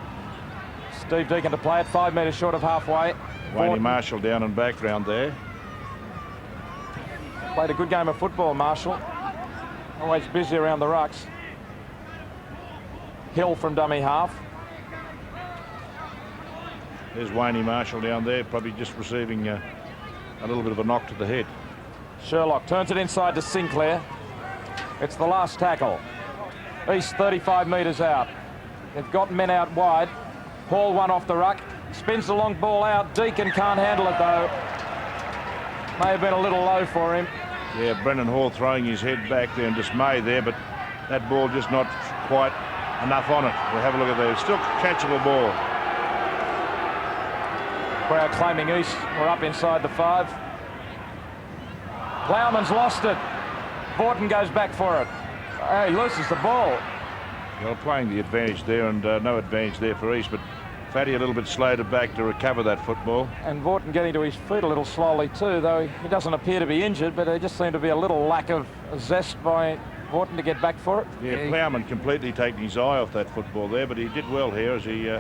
Steve Deacon to play it, 5 metres short of halfway. Wayne Marshall down and background there. Played a good game of football, Marshall. Always busy around the rucks. Hill from dummy half. There's Wayne Marshall down there, probably just receiving a little bit of a knock to the head. Sherlock turns it inside to Sinclair. It's the last tackle. East 35 metres out. They've got men out wide. Hall one off the ruck. Spins the long ball out. Deacon can't handle it though. May have been a little low for him. Yeah, Brendan Hall throwing his head back there in dismay there, but that ball just not quite enough on it. We'll have a look at that. Still catchable ball. Crowd claiming East were up inside the 5. Plowman's lost it. Borton goes back for it. He loses the ball. Well, playing the advantage there, and no advantage there for East, but Fatty a little bit slow to back to recover that football. And Vaughton getting to his feet a little slowly too, though he doesn't appear to be injured, but there just seemed to be a little lack of zest by Vaughton to get back for it. Yeah, Plowman completely taking his eye off that football there, but he did well here as he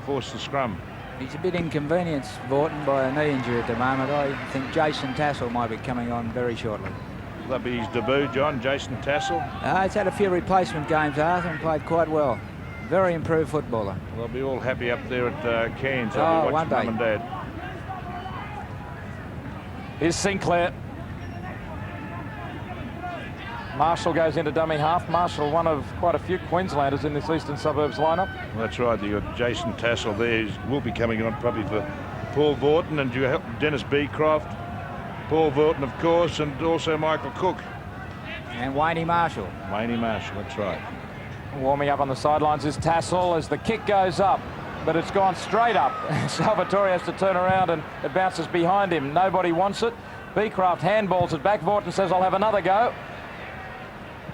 forced the scrum. He's a bit inconvenienced, Vaughton, by a knee injury at the moment. I think Jason Tassel might be coming on very shortly. Will that be his debut, John, Jason Tassel? He's had a few replacement games, Arthur, and played quite well. Very improved footballer. They'll be all happy up there at Cairns. They'll be one watching day. Mum and Dad. Here's Sinclair. Marshall goes into dummy half. Marshall, one of quite a few Queenslanders in this Eastern Suburbs lineup. Well, that's right. You've got Jason Tassel there. He will be coming on probably for Paul Vaughton, and you have Dennis Beecroft, Paul Vaughton, of course, and also Michael Cook. And Wayne Marshall. Wayne Marshall, that's right. Warming up on the sidelines is Tassel as the kick goes up, but it's gone straight up. Salvatore has to turn around and it bounces behind him. Nobody wants it. Beecroft handballs it back. Vaughton says, I'll have another go.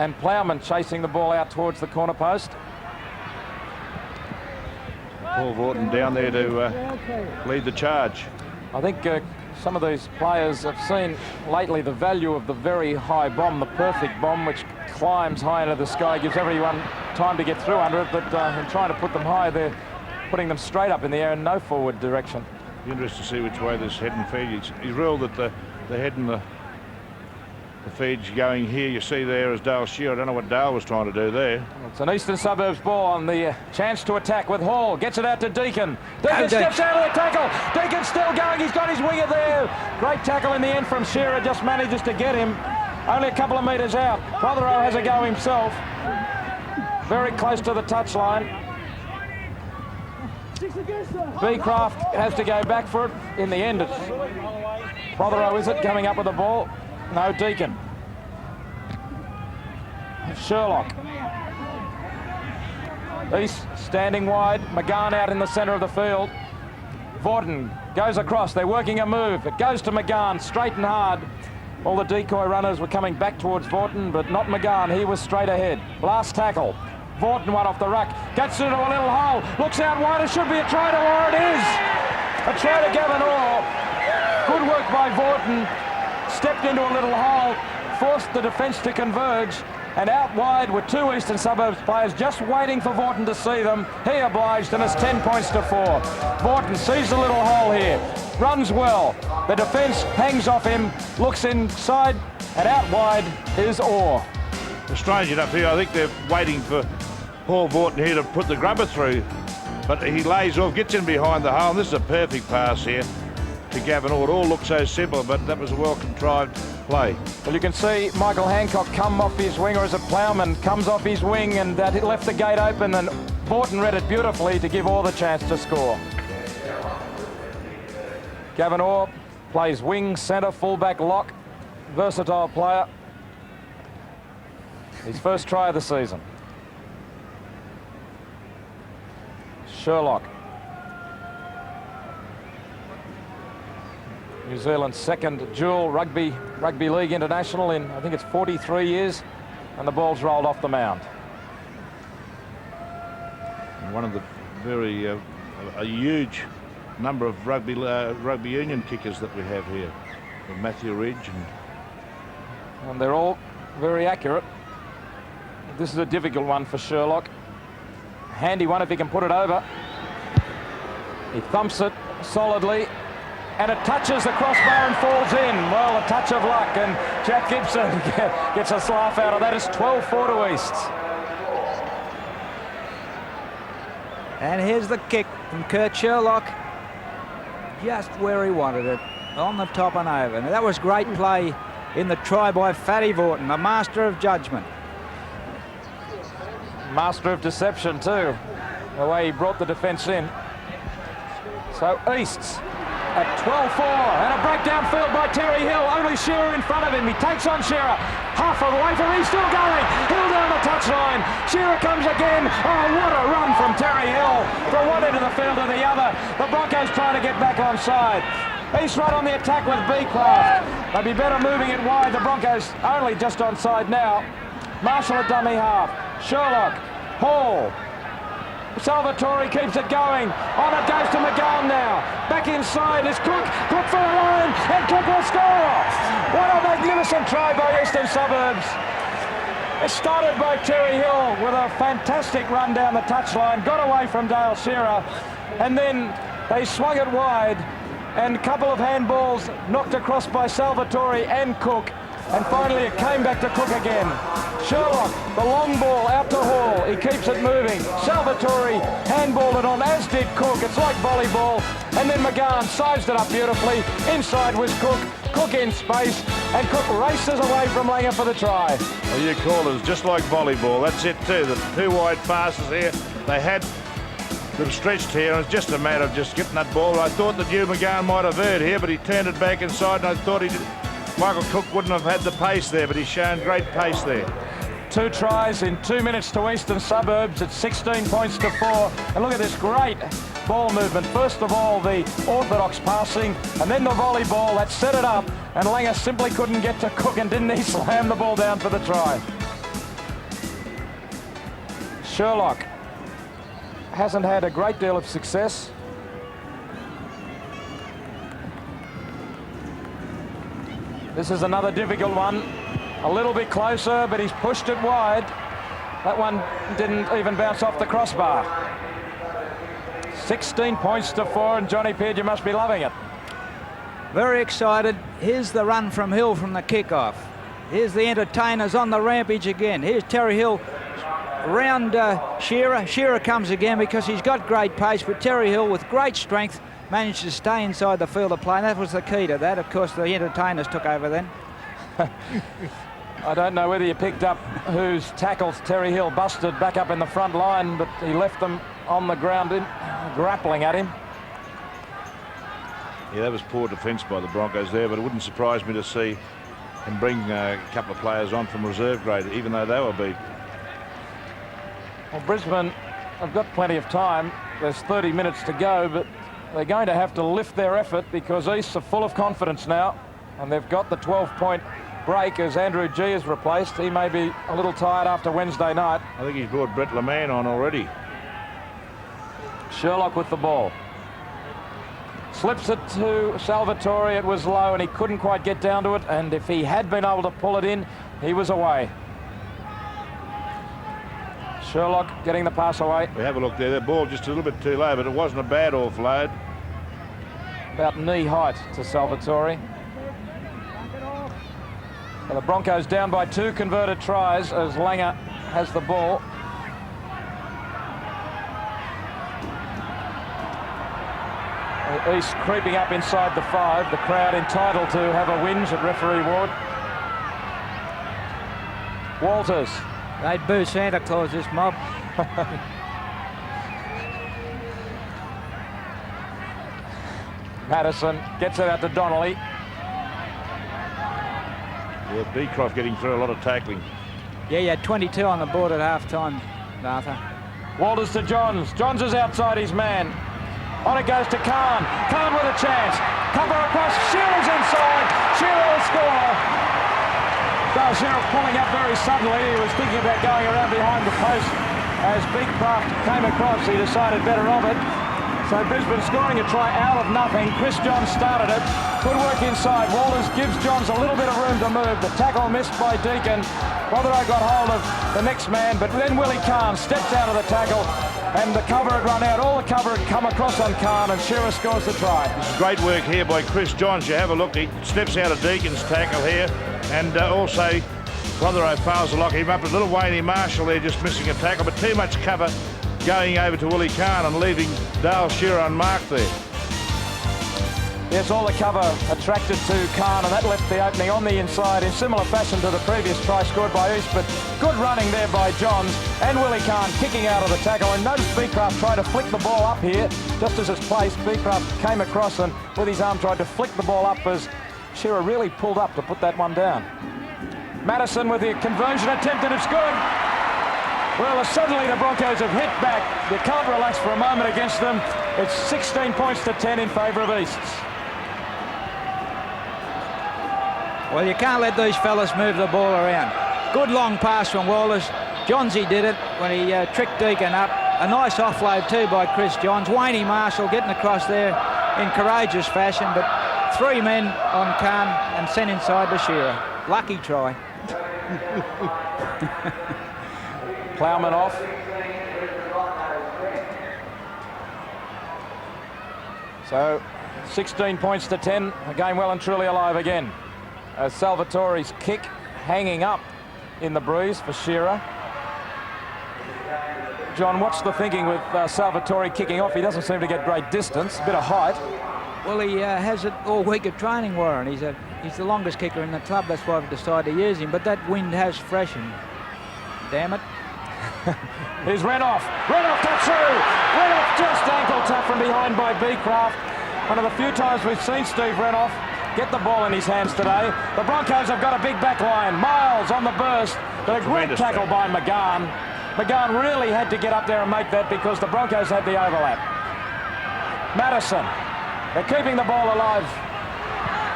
And Plowman chasing the ball out towards the corner post. Paul Vaughton down there to lead the charge. I think some of these players have seen lately the value of the very high bomb, the perfect bomb, which climbs high into the sky, gives everyone time to get through under it, but in trying to put them high, they're putting them straight up in the air in no forward direction. Be interesting to see which way this head and feed. He's ruled that the head and the feed's going here. You see there is Dale Shearer. I don't know what Dale was trying to do there. It's an Eastern Suburbs ball on the chance to attack with Hall. Gets it out to Deacon. Deacon steps out of the tackle. Deacon's still going. He's got his winger there. Great tackle in the end from Shearer. Just manages to get him. Only a couple of metres out. Prothero has a go himself. Very close to the touchline. Beecroft has to go back for it. In the end, it's Prothero, is it, coming up with the ball? No, Deacon. Sherlock. East standing wide. McGahn out in the centre of the field. Vaughton goes across. They're working a move. It goes to McGahn, straight and hard. All the decoy runners were coming back towards Vaughton, but not McGahn. He was straight ahead. Last tackle. Vaughton one off the ruck. Gets into a little hole. Looks out wide. It should be a try to Orr. It is. A try to Gavin Orr. Good work by Vaughton. Stepped into a little hole. Forced the defence to converge. And out wide were two Eastern Suburbs players just waiting for Vaughton to see them. He obliged, and it's 10 points to 4. Vaughton sees the little hole here. Runs well. The defence hangs off him. Looks inside. And out wide is Orr. Well, strange enough here, I think they're waiting for Paul Vaughton here to put the grubber through. But he lays off, gets in behind the hole. And this is a perfect pass here to Gavin Orr. It all looks so simple, but that was a well-contrived play. Well, you can see Michael Hancock come off his wing, or as a Plowman comes off his wing, and that it left the gate open, and Vaughton read it beautifully to give Orr the chance to score. Gavin Orr plays wing, centre, fullback, lock. Versatile player. His first try of the season. Sherlock. New Zealand's second dual rugby league international in, I think it's 43 years, and the ball's rolled off the mound. One of the very a huge number of rugby union kickers that we have here, from Matthew Ridge, and they're all very accurate. This is a difficult one for Sherlock. Handy one if he can put it over. He thumps it solidly, and it touches the crossbar and falls in. Well, a touch of luck, and Jack Gibson gets a laugh out of that. It's 12-4 to East. And here's the kick from Kurt Sherlock. Just where he wanted it, on the top and over. Now, that was great play in the try by Fatty Vaughton, a master of judgment. Master of deception too, the way he brought the defence in. So East's at 12-4, and a breakdown field by Terry Hill. Only Shearer in front of him. He takes on Shearer. Half of the way from him, still going. Hill down the touchline. Shearer comes again. Oh, what a run from Terry Hill. From one end of the field to the other. The Broncos trying to get back onside. East right on the attack with Beecroft. They'd be better moving it wide. The Broncos only just onside now. Marshall at dummy half. Sherlock, Hall, Salvatore keeps it going. On it goes to McGowan now. Back inside is Cook. Cook for the line, and Cook will score. What a magnificent try by Eastern Suburbs. It started by Terry Hill with a fantastic run down the touchline, got away from Dale Shearer, and then they swung it wide, and a couple of handballs knocked across by Salvatore and Cook, and finally it came back to Cook again. Sherlock, the long ball out to Hall, he keeps it moving. Salvatore handballed it on, as did Cook. It's like volleyball, and then McGowan sized it up beautifully. Inside was Cook. Cook in space, and Cook races away from Langer for the try. Well, you call it just like volleyball. That's it too. The two wide passes here. They had them stretched here, and it's just a matter of just getting that ball. I thought that Hugh McGowan might have heard here, but he turned it back inside, and I thought Michael Cook wouldn't have had the pace there, but he's shown great pace there. 2 tries in 2 minutes to Eastern Suburbs. It's 16 points to 4. And look at this great ball movement. First of all, the orthodox passing, and then the volleyball that set it up, and Langer simply couldn't get to Cook, and didn't he slam the ball down for the try. Sherlock hasn't had a great deal of success. This is another difficult one. A little bit closer, but he's pushed it wide. That one didn't even bounce off the crossbar. 16 points to 4, and Johnny Peard, you must be loving it. Very excited. Here's the run from Hill from the kickoff. Here's the entertainers on the rampage again. Here's Terry Hill round Shearer. Shearer comes again because he's got great pace, but Terry Hill with great strength managed to stay inside the field of play, and that was the key to that. Of course, the entertainers took over then. I don't know whether you picked up whose tackles Terry Hill busted back up in the front line, but he left them on the ground grappling at him. Yeah, that was poor defence by the Broncos there, but it wouldn't surprise me to see him bring a couple of players on from reserve grade, even though they were beat. Well, Brisbane have got plenty of time. There's 30 minutes to go, but they're going to have to lift their effort, because East are full of confidence now, and they've got the 12-point break as Andrew G is replaced. He may be a little tired after Wednesday night. I think he's brought Brett LeMan on already. Sherlock with the ball. Slips it to Salvatore. It was low, and he couldn't quite get down to it, and if he had been able to pull it in, he was away. Sherlock getting the pass away. We have a look there. The ball just a little bit too low, but it wasn't a bad offload. About knee height to Salvatore. Well, the Broncos down by 2 converted tries as Langer has the ball. East creeping up inside the 5. The crowd entitled to have a whinge at referee Ward. Walters. They'd boo Santa Claus, this mob. Madison gets it out to Donnelly. Yeah, Beecroft getting through a lot of tackling. Yeah, you had 22 on the board at half-time, Arthur. Walters to Johns. Johns is outside his man. On it goes to Khan. Khan with a chance. Cover across. Shearer's inside. Shearer will score. Dale Shearer pulling up very suddenly. He was thinking about going around behind the post. As Beecroft came across, he decided better of it. So Brisbane scoring a try out of nothing. Chris Johns started it. Good work inside. Walters gives Johns a little bit of room to move. The tackle missed by Deacon. Rotheray got hold of the next man, but then Willie Kahn steps out of the tackle, and the cover had run out. All the cover had come across on Kahn, and Shearer scores the try. This is great work here by Chris Johns. You have a look. He steps out of Deacon's tackle here, and also Rotheray fails to lock him up. A little Wayne Marshall there just missing a tackle, but too much cover going over to Willie Kahn and leaving Dale Shearer unmarked there. Yes, all the cover attracted to Kahn, and that left the opening on the inside in similar fashion to the previous try scored by East, but good running there by Johns, and Willie Kahn kicking out of the tackle. And notice Beecroft tried to flick the ball up here just as it's placed. Beecroft came across and with his arm tried to flick the ball up as Shearer really pulled up to put that one down. Madison with the conversion attempt, and it's good. Well, suddenly the Broncos have hit back. You can't relax for a moment against them. It's 16 points to 10 in favour of Easts. Well, you can't let these fellas move the ball around. Good long pass from Walters. Johnsy did it when he tricked Deacon up. A nice offload too by Chris Johns. Wayne Marshall getting across there in courageous fashion, but 3 men on Khan and sent inside to Shearer. Lucky try. Plowman off. So 16 points to 10. The game well and truly alive again. Salvatore's kick hanging up in the breeze for Shearer. John, what's the thinking with Salvatore kicking off? He doesn't seem to get great distance, a bit of height. Well, he has it all week of training, Warren. He's the longest kicker in the club. That's why I've decided to use him. But that wind has freshened. Damn it. Here's Renoff. Renoff got through. Renoff just ankle tap from behind by Beecraft. One of the few times we've seen Steve Renoff get the ball in his hands today. The Broncos have got a big back line. Miles on the burst. But a great tackle by McGahn. McGahn really had to get up there and make that because the Broncos had the overlap. Madison. They're keeping the ball alive.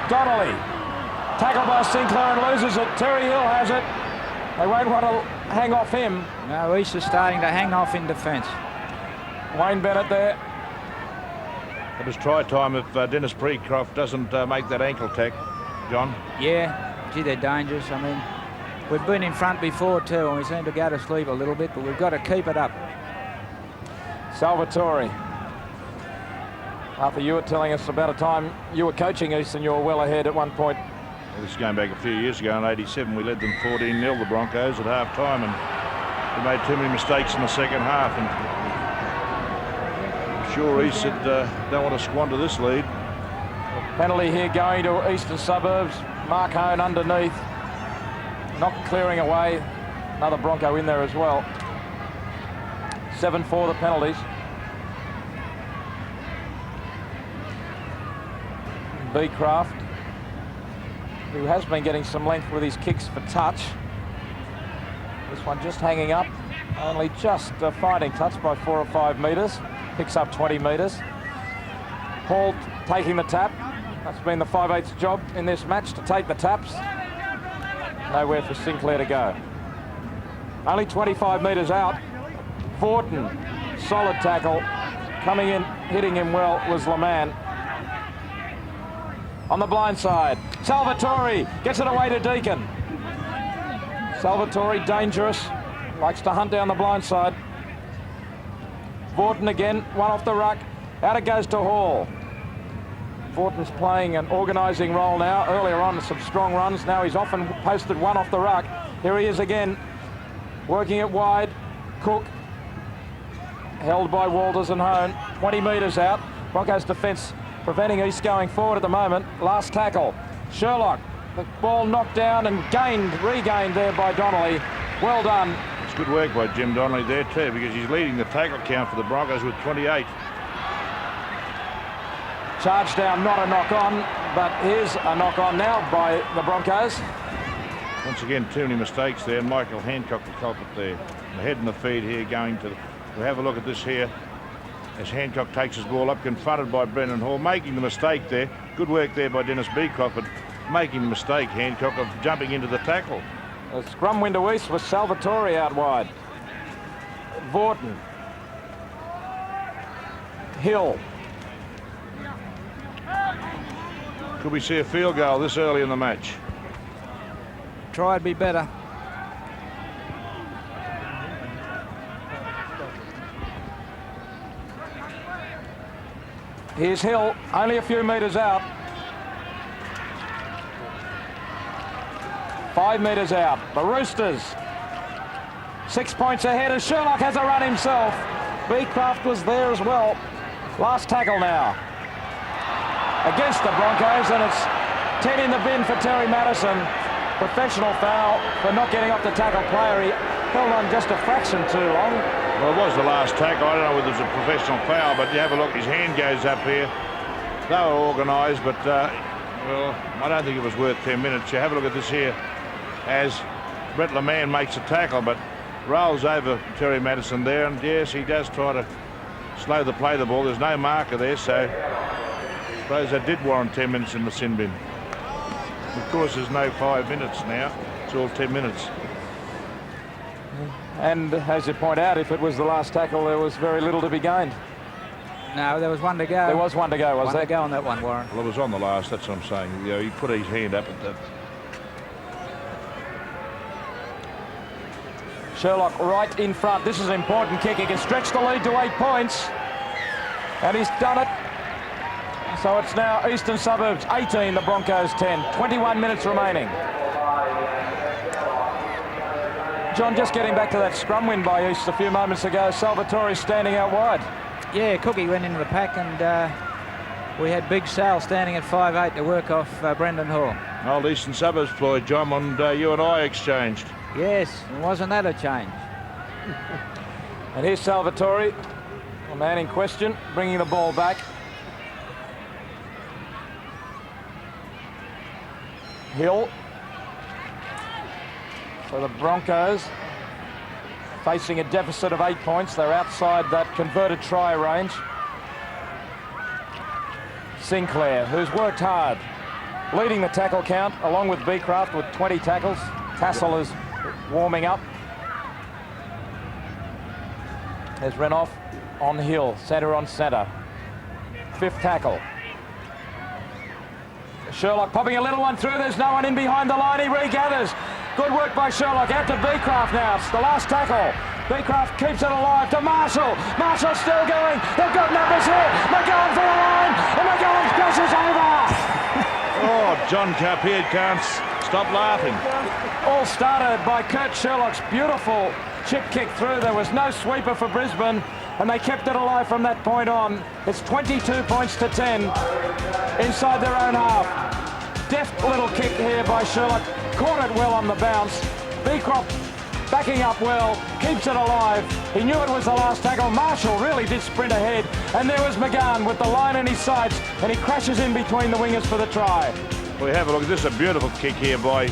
Donnelly. Tackled by Sinclair and loses it. Terry Hill has it. They won't want to hang off him. No, he's just starting to hang off in defence. Wayne Bennett there. It was try time if Dennis Beecroft doesn't make that ankle tack, John. Yeah, gee, they're dangerous. I mean, we've been in front before too, and we seem to go to sleep a little bit, but we've got to keep it up. Salvatore. Arthur, you were telling us about a time you were coaching Eastern, you were well ahead at one point. Well, this is going back a few years ago in '87. We led them 14-0, the Broncos, at half-time, and we made too many mistakes in the second half. And I'm sure he said, don't want to squander this lead. Penalty here going to Eastern Suburbs. Mark Hone underneath. Not clearing away. Another Bronco in there as well. 7-4 the penalties. Beecraft, who has been getting some length with his kicks for touch. This one just hanging up, only just finding touch by 4 or 5 metres. Picks up 20 metres. Hall taking the tap. That's been the 5/8 job in this match, to take the taps. Nowhere for Sinclair to go. Only 25 metres out. Vorton, solid tackle. Coming in, hitting him well was Leman. On the blind side, Salvatore gets it away to Deacon. Salvatore, dangerous, likes to hunt down the blind side. Vorton again, one off the ruck. Out it goes to Hall. Vorton's playing an organising role now. Earlier on, some strong runs. Now he's often posted one off the ruck. Here he is again, working it wide. Cook, held by Walters and Hone. 20 metres out. Broncos defence preventing East going forward at the moment. Last tackle. Sherlock, the ball knocked down and regained there by Donnelly. Well done. It's good work by Jim Donnelly there too, because he's leading the tackle count for the Broncos with 28. Charge down, not a knock on, but here's a knock on now by the Broncos. Once again, too many mistakes there. Michael Hancock, the culprit there. The head and the feed here going to... We'll have a look at this here. As Hancock takes his ball up, confronted by Brendan Hall, making the mistake there. Good work there by Dennis Beecroft, but making the mistake, Hancock, of jumping into the tackle. A scrum win to East with Salvatore out wide. Vorton. Hill. Could we see a field goal this early in the match? Try to be better. Here's Hill, only a few metres out. 5 metres out. The Roosters 6 points ahead, and Sherlock has a run himself. Beecraft was there as well. Last tackle now against the Broncos, and it's 10 in the bin for Terry Madison. Professional foul for not getting off the tackle player. He held on just a fraction too long. Well, it was the last tackle. I don't know whether it's a professional foul, but you have a look, his hand goes up here. They were organised, but, well, I don't think it was worth 10 minutes. You have a look at this here as Brett Leman makes a tackle, but rolls over Terry Madison there, and yes, he does try to slow the play of the ball. There's no marker there, so I suppose that did warrant 10 minutes in the sin bin. Of course, there's no 5 minutes now. It's all 10 minutes. And as you point out, if it was the last tackle, there was very little to be gained. No, there was one to go. There was one to go, was there? One to go on that one, Warren. Well, it was on the last, that's what I'm saying. You know, he put his hand up at that. Sherlock right in front. This is an important kick. He can stretch the lead to 8 points. And he's done it. So it's now Eastern Suburbs 18, the Broncos 10. 21 minutes remaining. John, just getting back to that scrum win by East a few moments ago. Salvatore standing out wide. Yeah, Cookie went into the pack, and we had Big Sal standing at 5'8" to work off Brendan Hall. Old Eastern Suburbs Floyd, John, and you and I exchanged. Yes, and wasn't that a change? And here's Salvatore, the man in question, bringing the ball back. Hill. So the Broncos facing a deficit of 8 points. They're outside that converted try range. Sinclair, who's worked hard, leading the tackle count along with Beecraft with 20 tackles. Tassel is warming up. There's Renoff on Hill, centre on centre. 5th tackle. Sherlock popping a little one through. There's no one in behind the line. He regathers. Good work by Sherlock. Out to Beecraft now. It's the last tackle. Beecraft keeps it alive to Marshall. Marshall's still going. They've got numbers here. McGowan for the line. And McGowan crosses over. Oh, John Carpier can't stop laughing. All started by Kurt Sherlock's beautiful chip kick through. There was no sweeper for Brisbane, and they kept it alive from that point on. It's 22 points to 10 inside their own half. Deft little kick here by Sherlock. Caught it well on the bounce. Beecroft backing up well, keeps it alive. He knew it was the last tackle. Marshall really did sprint ahead. And there was McGowan with the line in his sights, and he crashes in between the wingers for the try. We have a look. This is a beautiful kick here by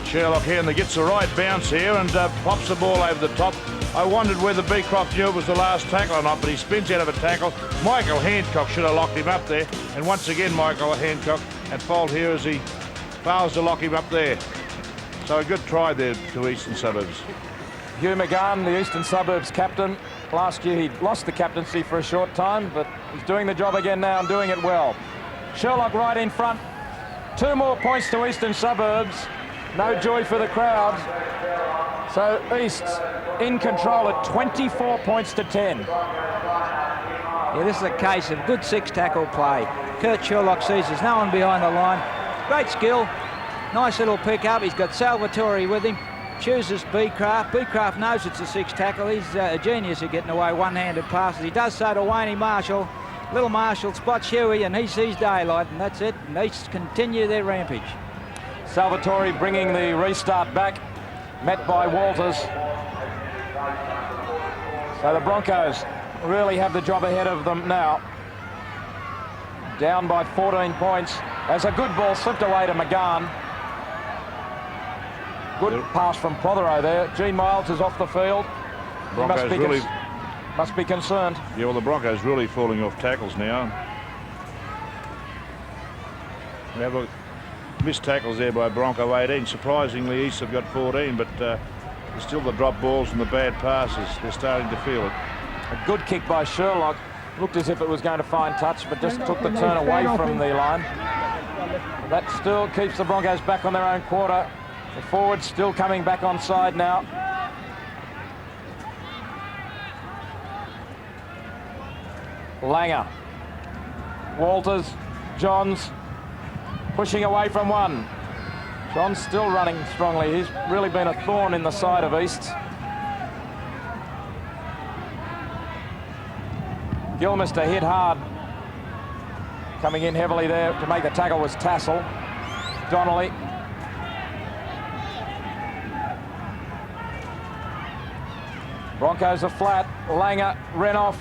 Sherlock here, and he gets the right bounce here and pops the ball over the top. I wondered whether Beecroft knew it was the last tackle or not, but he spins out of a tackle. Michael Hancock should have locked him up there. And once again, Michael Hancock at fault here as he fails to lock him up there. So a good try there to Eastern Suburbs. Hugh McGowan, the Eastern Suburbs captain. Last year he lost the captaincy for a short time, but he's doing the job again now and doing it well. Sherlock right in front. 2 more points to Eastern Suburbs. No joy for the crowd. So East in control at 24 points to 10. Yeah, this is a case of good 6 tackle play. Kurt Sherlock sees there's no one behind the line. Great skill. Nice little pick up. He's got Salvatore with him. Chooses Beecraft. Beecraft knows it's a 6 tackle. He's a genius at getting away one-handed passes. He does so to Wayne Marshall. Little Marshall spots Huey and he sees daylight, and that's it. And East continue their rampage. Salvatore bringing the restart back, met by Walters. So the Broncos really have the job ahead of them now. Down by 14 points. As a good ball slipped away to McGowan. Good pass from Prothero there. Gene Miles is off the field. Broncos must be concerned. Yeah, well, the Broncos really falling off tackles now. We have a missed tackles there by Bronco 18. Surprisingly, East have got 14, but still the drop balls and the bad passes. They're starting to feel it. A good kick by Sherlock. Looked as if it was going to find touch, but just took the turn away from the line. That still keeps the Broncos back on their own quarter. The forwards still coming back on side now. Langer. Walters. Johns. Pushing away from one. Johns still running strongly. He's really been a thorn in the side of East. Gilmister hit hard. Coming in heavily there to make the tackle was Tassel. Donnelly. Broncos are flat. Langer, Renoff.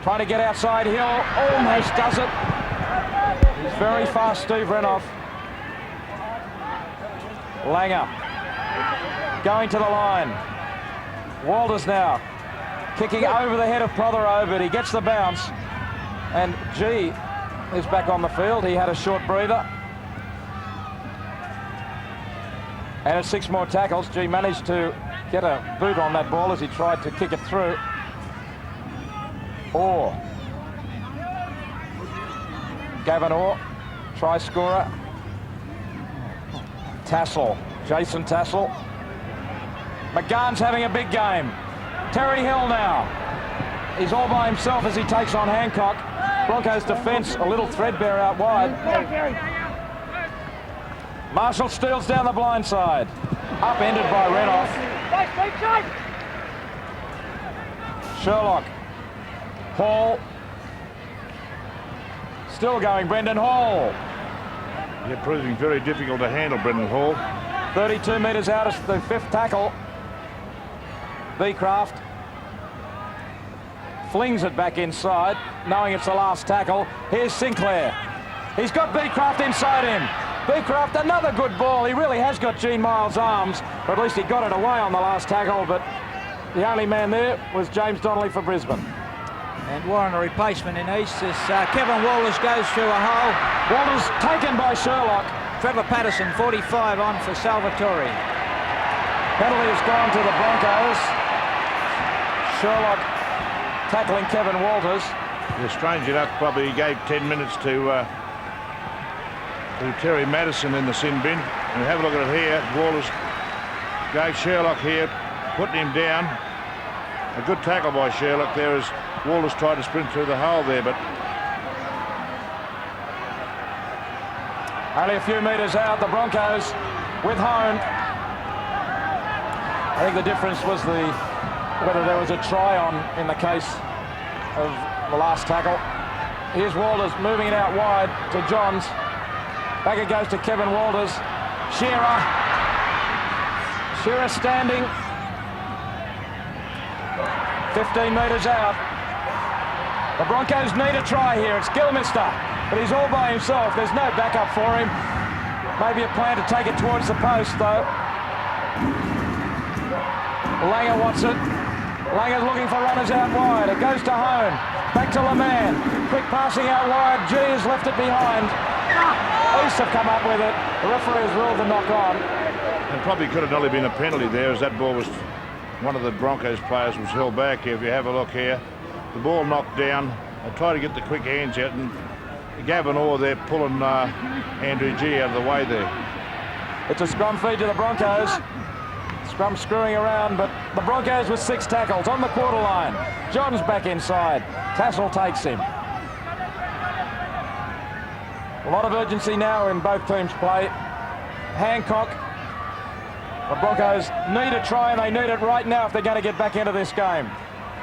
Trying to get outside Hill. Almost does it. He's very fast, Steve Renoff. Langer. Going to the line. Walters now. Kicking over the head of Prothero, but he gets the bounce. And G is back on the field. He had a short breather. And at 6 more tackles, G managed to get a boot on that ball as he tried to kick it through. Orr. Gavin Orr, try scorer. Tassel, Jason Tassel. McGahan's having a big game. Terry Hill now. He's all by himself as he takes on Hancock. Broncos defence a little threadbare out wide. Marshall steals down the blind side. Upended by Renoff. Sherlock. Hall. Still going, Brendan Hall. Yeah, proving very difficult to handle, Brendan Hall. 32 metres out of the fifth tackle. Beecraft flings it back inside, knowing it's the last tackle. Here's Sinclair. He's got Beecraft inside him. Beecraft, another good ball. He really has got Gene Miles' arms, or at least he got it away on the last tackle, but the only man there was James Donnelly for Brisbane. And Warren, a replacement in East, as Kevin Walters goes through a hole. Walters taken by Sherlock. Trevor Patterson, 45 on for Salvatore. Penalty has gone to the Broncos. Sherlock tackling Kevin Walters. Yeah, strange enough, probably he gave 10 minutes to Terry Madison in the sin bin. And have a look at it here. Walters gave Sherlock here, putting him down. A good tackle by Sherlock there as Walters tried to sprint through the hole there, but only a few metres out, the Broncos with Hone. I think the difference was whether there was a try on in the case of the last tackle. Here's Walters moving it out wide to Johns. Back it goes to Kevin Walters. Shearer. Shearer standing. 15 metres out. The Broncos need a try here. It's Gilmister, but he's all by himself. There's no backup for him. Maybe a plan to take it towards the post, though. Langer wants it. Langer's looking for runners out wide. It goes to Hone. Back to LeMan. Quick passing out wide. G has left it behind. East have come up with it. The referee has ruled the knock on. it probably could have only been a penalty there, as that ball was, one of the Broncos players was held back here. If you have a look here, the ball knocked down. They tried to get the quick hands out, and Gavin Orr there pulling Andrew G out of the way there. It's a scrum feed to the Broncos. Scrum screwing around, but the Broncos with 6 tackles on the quarter line. John's back inside. Tassel takes him. A lot of urgency now in both teams' play. Hancock. The Broncos need a try, and they need it right now if they're going to get back into this game.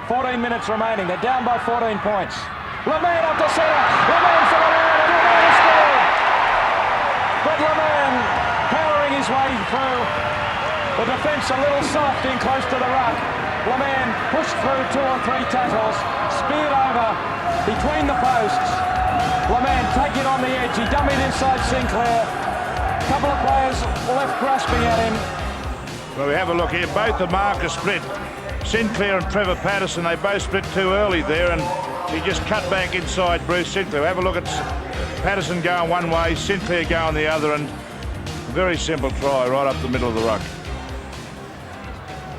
14 minutes remaining. They're down by 14 points. LeMan up to centre. LeMan for the man, and LeMan scored. But LeMan powering his way through. The defence a little soft in close to the ruck. LeMan pushed through 2 or 3 tackles, speared over between the posts. LeMan taking on the edge. He dummied inside Sinclair. A couple of players left grasping at him. Well, we have a look here. Both the markers split. Sinclair and Trevor Patterson, they both split too early there, and he just cut back inside Bruce Sinclair. Have a look at Patterson going one way, Sinclair going the other, and a very simple try right up the middle of the ruck.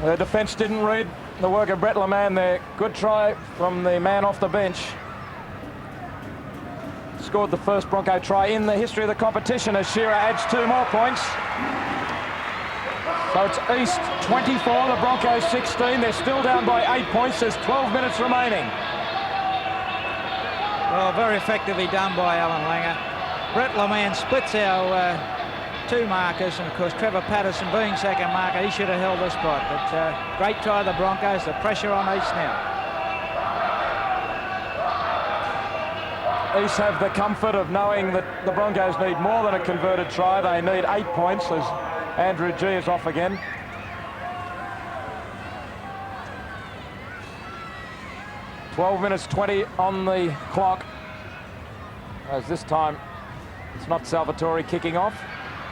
The defence didn't read the work of Brett LeMan there. Good try from the man off the bench. Scored the first Bronco try in the history of the competition as Shearer adds 2 more points. So it's East 24, the Broncos 16. They're still down by 8 points. There's 12 minutes remaining. Well, very effectively done by Alan Langer. Brett LeMan splits our 2 markers, and of course Trevor Patterson being second marker, he should have held the spot. But great try of the Broncos. The pressure on East now. East have the comfort of knowing that the Broncos need more than a converted try. They need 8 points as Andrew G is off again. "12 minutes 20 on the clock. As this time, it's not Salvatore kicking off.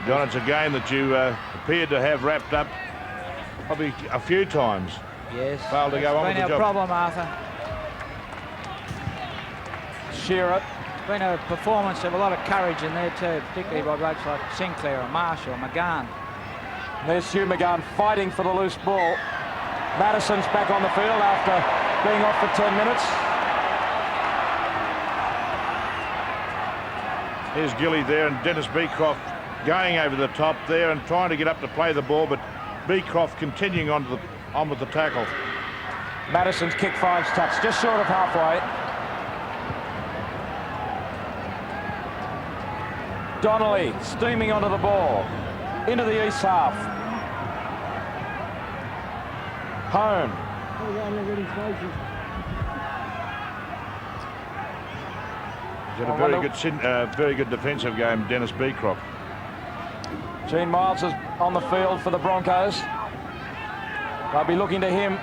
John, it's a game that you appeared to have wrapped up probably a few times. Yes, Failed to go on with the job. It's been our problem, Arthur. Shearer. It's been a performance of a lot of courage in there too, particularly by blokes like Sinclair and Marshall and McGahan. There's Hugh McGann fighting for the loose ball. Madison's back on the field after being off for 10 minutes. Here's Gilly there, and Dennis Beecroft going over the top there and trying to get up to play the ball, but Beecroft continuing on with the tackle. Madison's kick finds touch, just short of halfway. Donnelly steaming onto the ball, into the east half. Home. He's had a very good defensive game, Dennis Beecroft. Gene Miles is on the field for the Broncos. They'll be looking to him.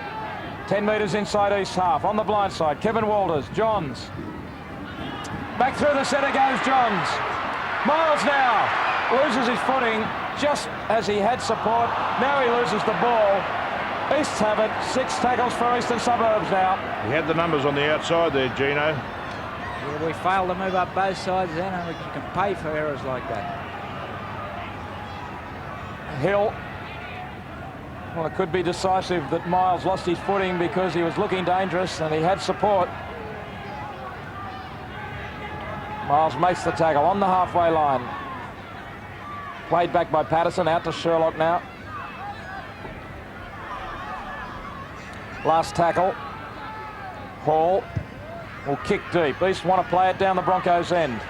10 metres inside east half. On the blind side, Kevin Walters. Johns. Back through the centre goes Johns. Miles now loses his footing just as he had support. Now he loses the ball. Easts have it. 6 tackles for Eastern Suburbs now. He had the numbers on the outside there, Gino. Yeah, we failed to move up both sides then, and you can pay for errors like that. Hill. Well, it could be decisive that Miles lost his footing because he was looking dangerous and he had support. Miles makes the tackle on the halfway line. Played back by Patterson, out to Sherlock now. Last tackle. Hall will kick deep. East want to play it down the Broncos' end.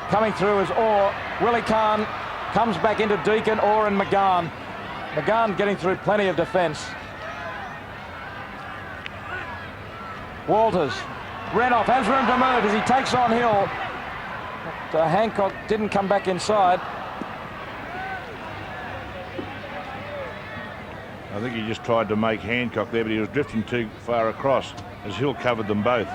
Coming through is Orr. Willie Kahn comes back into Deacon, Orr and McGann. McGann getting through plenty of defence. Walters. Renoff has room to move as he takes on Hill. But Hancock didn't come back inside. I think he just tried to make Hancock there, but he was drifting too far across as Hill covered them both.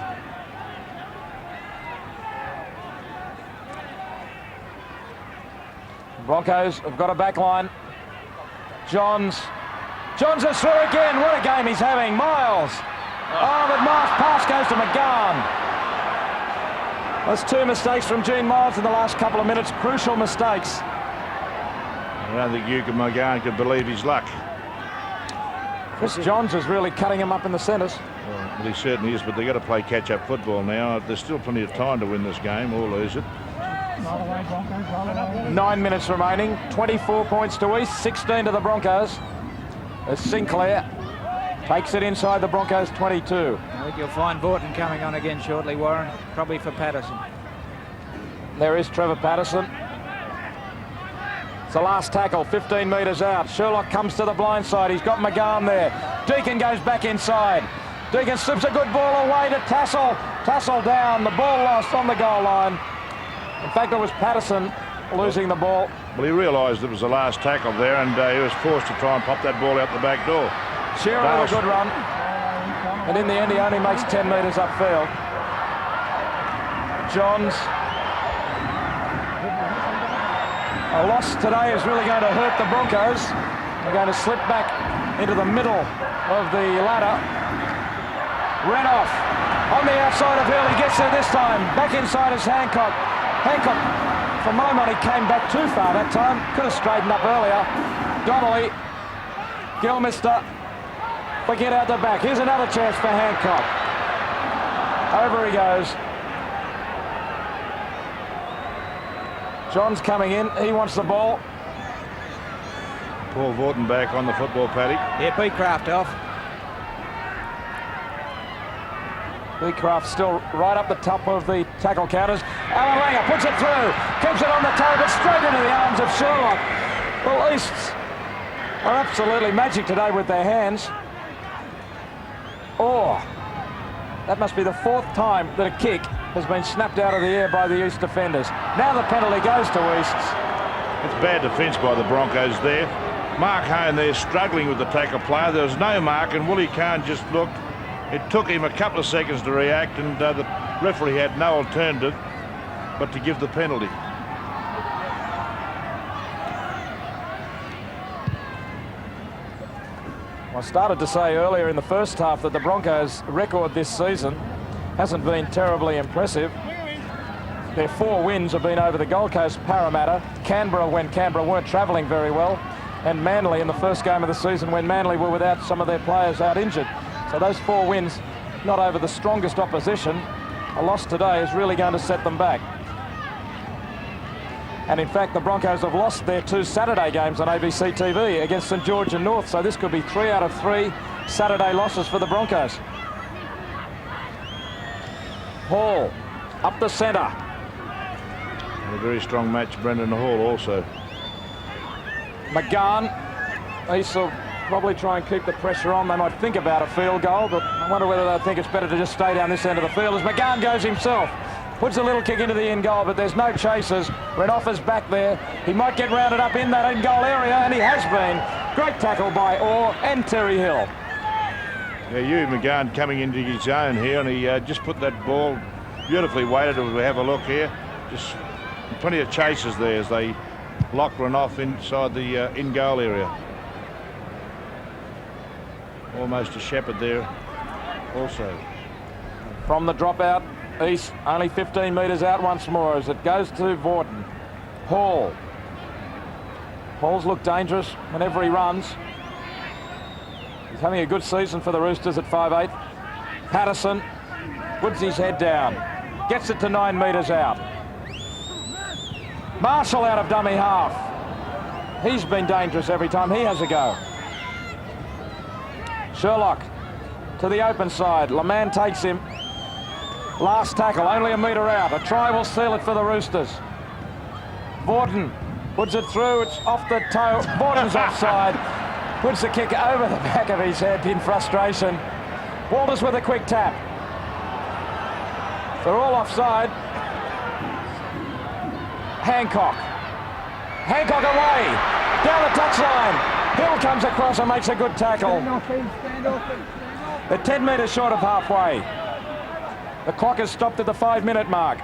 Broncos have got a back line. Johns is through again. What a game he's having. Miles. Oh, but Miles' pass goes to McGann. That's 2 mistakes from Gene Miles in the last couple of minutes. Crucial mistakes. I don't think McGann could believe his luck. Chris Johns is really cutting him up in the centres. Well, he certainly is, but they've got to play catch-up football now. There's still plenty of time to win this game or lose it. 9 minutes remaining. 24 points to East, 16 to the Broncos. As Sinclair takes it inside the Broncos 22. I think you'll find Vaughton coming on again shortly, Warren. Probably for Patterson. There is Trevor Patterson. It's the last tackle, 15 metres out. Sherlock comes to the blind side. He's got McGann there. Deacon goes back inside. Deacon slips a good ball away to Tassel. Tassel down. The ball lost on the goal line. In fact, it was Patterson losing the ball. Well, he realised it was the last tackle there, and he was forced to try and pop that ball out the back door. Shearer with a good run. And in the end, he only makes 10 metres upfield. Johns. A loss today is really going to hurt the Broncos. They're going to slip back into the middle of the ladder. Renoff on the outside of Hill. He gets there this time. Back inside is Hancock. Hancock, for a moment, he came back too far that time. Could have straightened up earlier. Donnelly. Gilmister. Forget out the back. Here's another chance for Hancock. Over he goes. John's coming in. He wants the ball. Paul Vaughton back on the football paddock. Yeah, Beecroft off. Beecroft still right up the top of the tackle counters. Alan Langer puts it through. Keeps it on the toe, but straight into the arms of Sherlock. Well, Easts are absolutely magic today with their hands. Oh, that must be the 4th time that a kick has been snapped out of the air by the East defenders. Now the penalty goes to Easts. It's bad defence by the Broncos there. Mark Hone there struggling with the tackle player. There was no mark, and Willie Kahn just looked. It took him a couple of seconds to react, and the referee had no alternative but to give the penalty. I started to say earlier in the first half that the Broncos' record this season hasn't been terribly impressive. Their 4 wins have been over the Gold Coast, Parramatta, Canberra when Canberra weren't travelling very well, and Manly in the first game of the season when Manly were without some of their players out injured. So those 4 wins, not over the strongest opposition. A loss today is really going to set them back. And in fact, the Broncos have lost their 2 Saturday games on ABC TV against St George and North. So this could be 3 out of 3 Saturday losses for the Broncos. Hall up the centre. And a very strong match, Brendan Hall also. McGann, he'll probably try and keep the pressure on. They might think about a field goal, but I wonder whether they think it's better to just stay down this end of the field as McGann goes himself. Puts a little kick into the in goal, but there's no chasers. Renouffer's back there. He might get rounded up in that in goal area, and he has been. Great tackle by Orr and Terry Hill. Yeah, Hugh McGann coming into his own here, and he just put that ball beautifully weighted. As we have a look here, just plenty of chasers there as they lock Renouf inside the in goal area. Almost a shepherd there also. From the dropout, East only 15 metres out once more as it goes to Vaughton. Hall. Hall's looked dangerous whenever he runs. He's having a good season for the Roosters at 5'8". Patterson puts his head down. Gets it to 9 metres out. Marshall out of dummy half. He's been dangerous every time he has a go. Sherlock to the open side. Leman takes him. Last tackle, only a metre out. A try will seal it for the Roosters. Vaughton puts it through. It's off the toe. Vaughton's offside. Puts the kick over the back of his head in frustration. Walters with a quick tap. They're all offside. Hancock. Hancock away. Down the touchline. Hill comes across and makes a good tackle. They're 10 metres short of halfway. The clock has stopped at the 5-minute mark.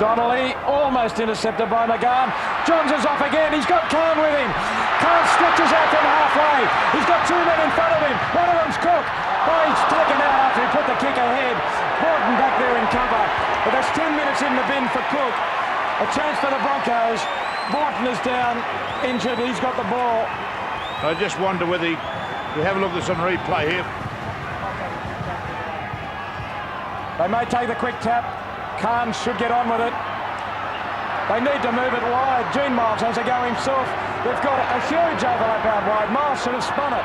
Donnelly almost intercepted by McGann. Johns is off again. He's got Khan with him. Khan stretches out from halfway. He's got 2 men in front of him. One of them's Cook. Oh, he's taken out after he put the kick ahead. Horton back there in cover. But there's 10 minutes in the bin for Cook. A chance for the Broncos. Morton is down, injured. He's got the ball. I just wonder whether we have a look at this on replay here. They may take the quick tap. Khan should get on with it. They need to move it wide. Gene Miles has a go himself. They've got a huge overlap out wide. Miles should have spun it.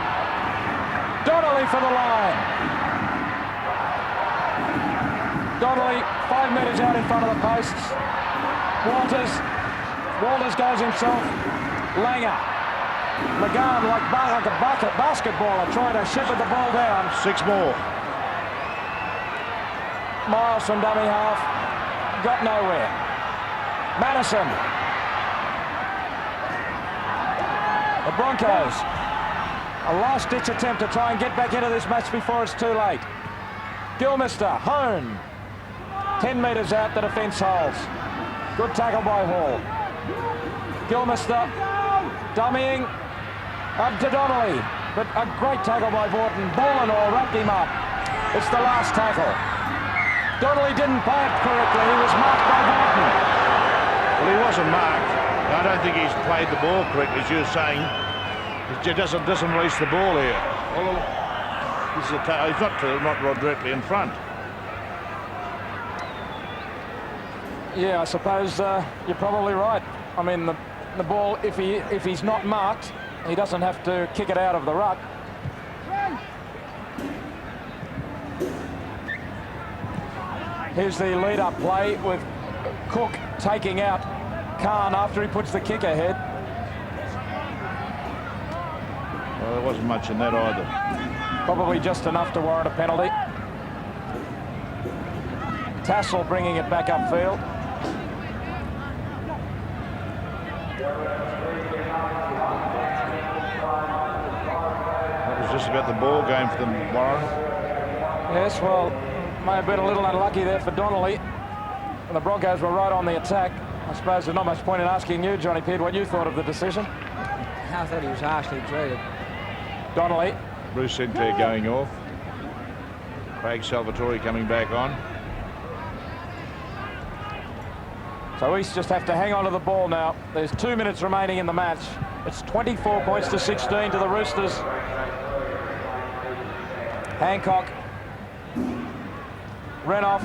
Donnelly for the line. Donnelly 5 metres out in front of the posts. Walters goes himself. Langer. McGann like a basketballer trying to shepherd the ball down. 6 more. Miles from dummy half. Got nowhere. Madison. The Broncos. A last-ditch attempt to try and get back into this match before it's too late. Gilmister, Hone. 10 metres out, the defence holds. Good tackle by Hall. Gilmister, dummying, up to Donnelly. But a great tackle by Vaughton. Ball and all, wrapped him up. It's the last tackle. Donnelly didn't play it correctly. He was marked by Vaughton. Well, he wasn't marked. I don't think he's played the ball correctly, as you're saying. He doesn't release the ball here. Well, this is he's not directly in front. Yeah, I suppose you're probably right. I mean, the ball, if he's not marked, he doesn't have to kick it out of the ruck. Here's the lead-up play with Cook taking out Khan after he puts the kick ahead. Well, there wasn't much in that either. Probably just enough to warrant a penalty. Tassel bringing it back upfield. That was just about the ball game for them, Warren. Yes, well, may have been a little unlucky there for Donnelly. And the Broncos were right on the attack. I suppose there's not much point in asking you, Johnny Peard, what you thought of the decision. I thought he was harshly treated. Donnelly. Bruce Sinclair going off. Craig Salvatore coming back on. It's So East just have to hang on to the ball now. There's 2 minutes remaining in the match. It's 24 points to 16 to the Roosters. Hancock. Renoff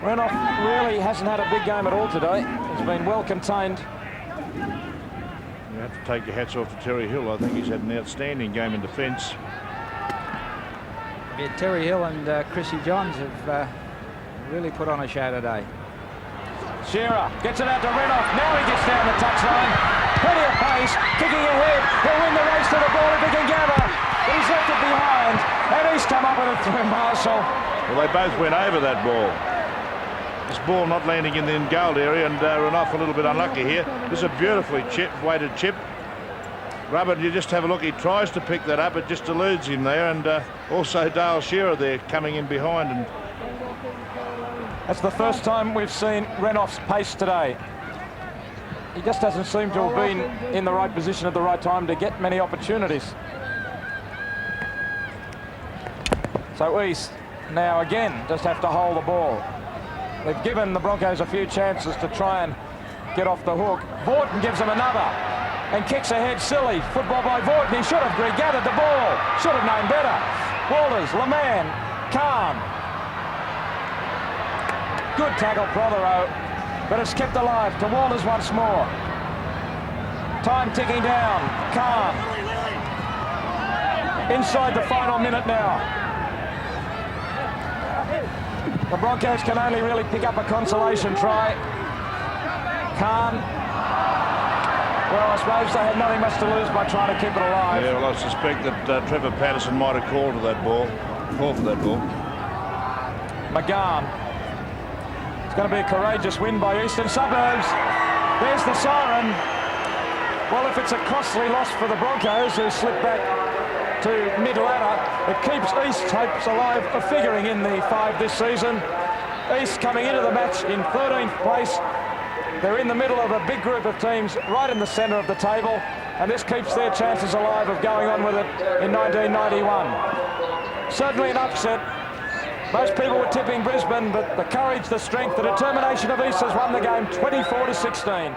really hasn't had a big game at all today. He's been well contained. You have to take your hats off to Terry Hill. I think he's had an outstanding game in defence. Yeah, Terry Hill and Chrissy Johns have really put on a show today. Shearer gets it out to Renoff. Now he gets down the touchline. Plenty of pace, kicking ahead. He'll win the race to the ball if he can gather. But he's left it behind. And he's come up with it through Marshall. Well, they both went over that ball. This ball not landing in the in-goal area, and Renoff a little bit unlucky here. This is a beautifully weighted chip. Rubber, you just have a look. He tries to pick that up. It just eludes him there. And also Dale Shearer there coming in behind. And that's the first time we've seen Renoff's pace today. He just doesn't seem to have been in the right position at the right time to get many opportunities. So East now again just have to hold the ball. They've given the Broncos a few chances to try and get off the hook. Vorton gives them another and kicks ahead silly. Football by Vorton. He should have regathered the ball. Should have known better. Walters, Leman, Khan. Good tackle, Prothero, but it's kept alive to Walters once more. Time ticking down. Khan. Inside the final minute now. The Broncos can only really pick up a consolation try. Khan. Well, I suppose they had nothing much to lose by trying to keep it alive. yeah, well, I suspect that Trevor Patterson might have called for that ball. McGahn. It's going to be a courageous win by Eastern Suburbs. There's the siren. Well, if it's a costly loss for the Broncos, who slip back to mid-ladder, it keeps East's hopes alive of figuring in the 5 this season. East coming into the match in 13th place. They're in the middle of a big group of teams right in the centre of the table, and this keeps their chances alive of going on with it in 1991. Certainly an upset. Most people were tipping Brisbane, but the courage, the strength, the determination of East has won the game 24 to 16.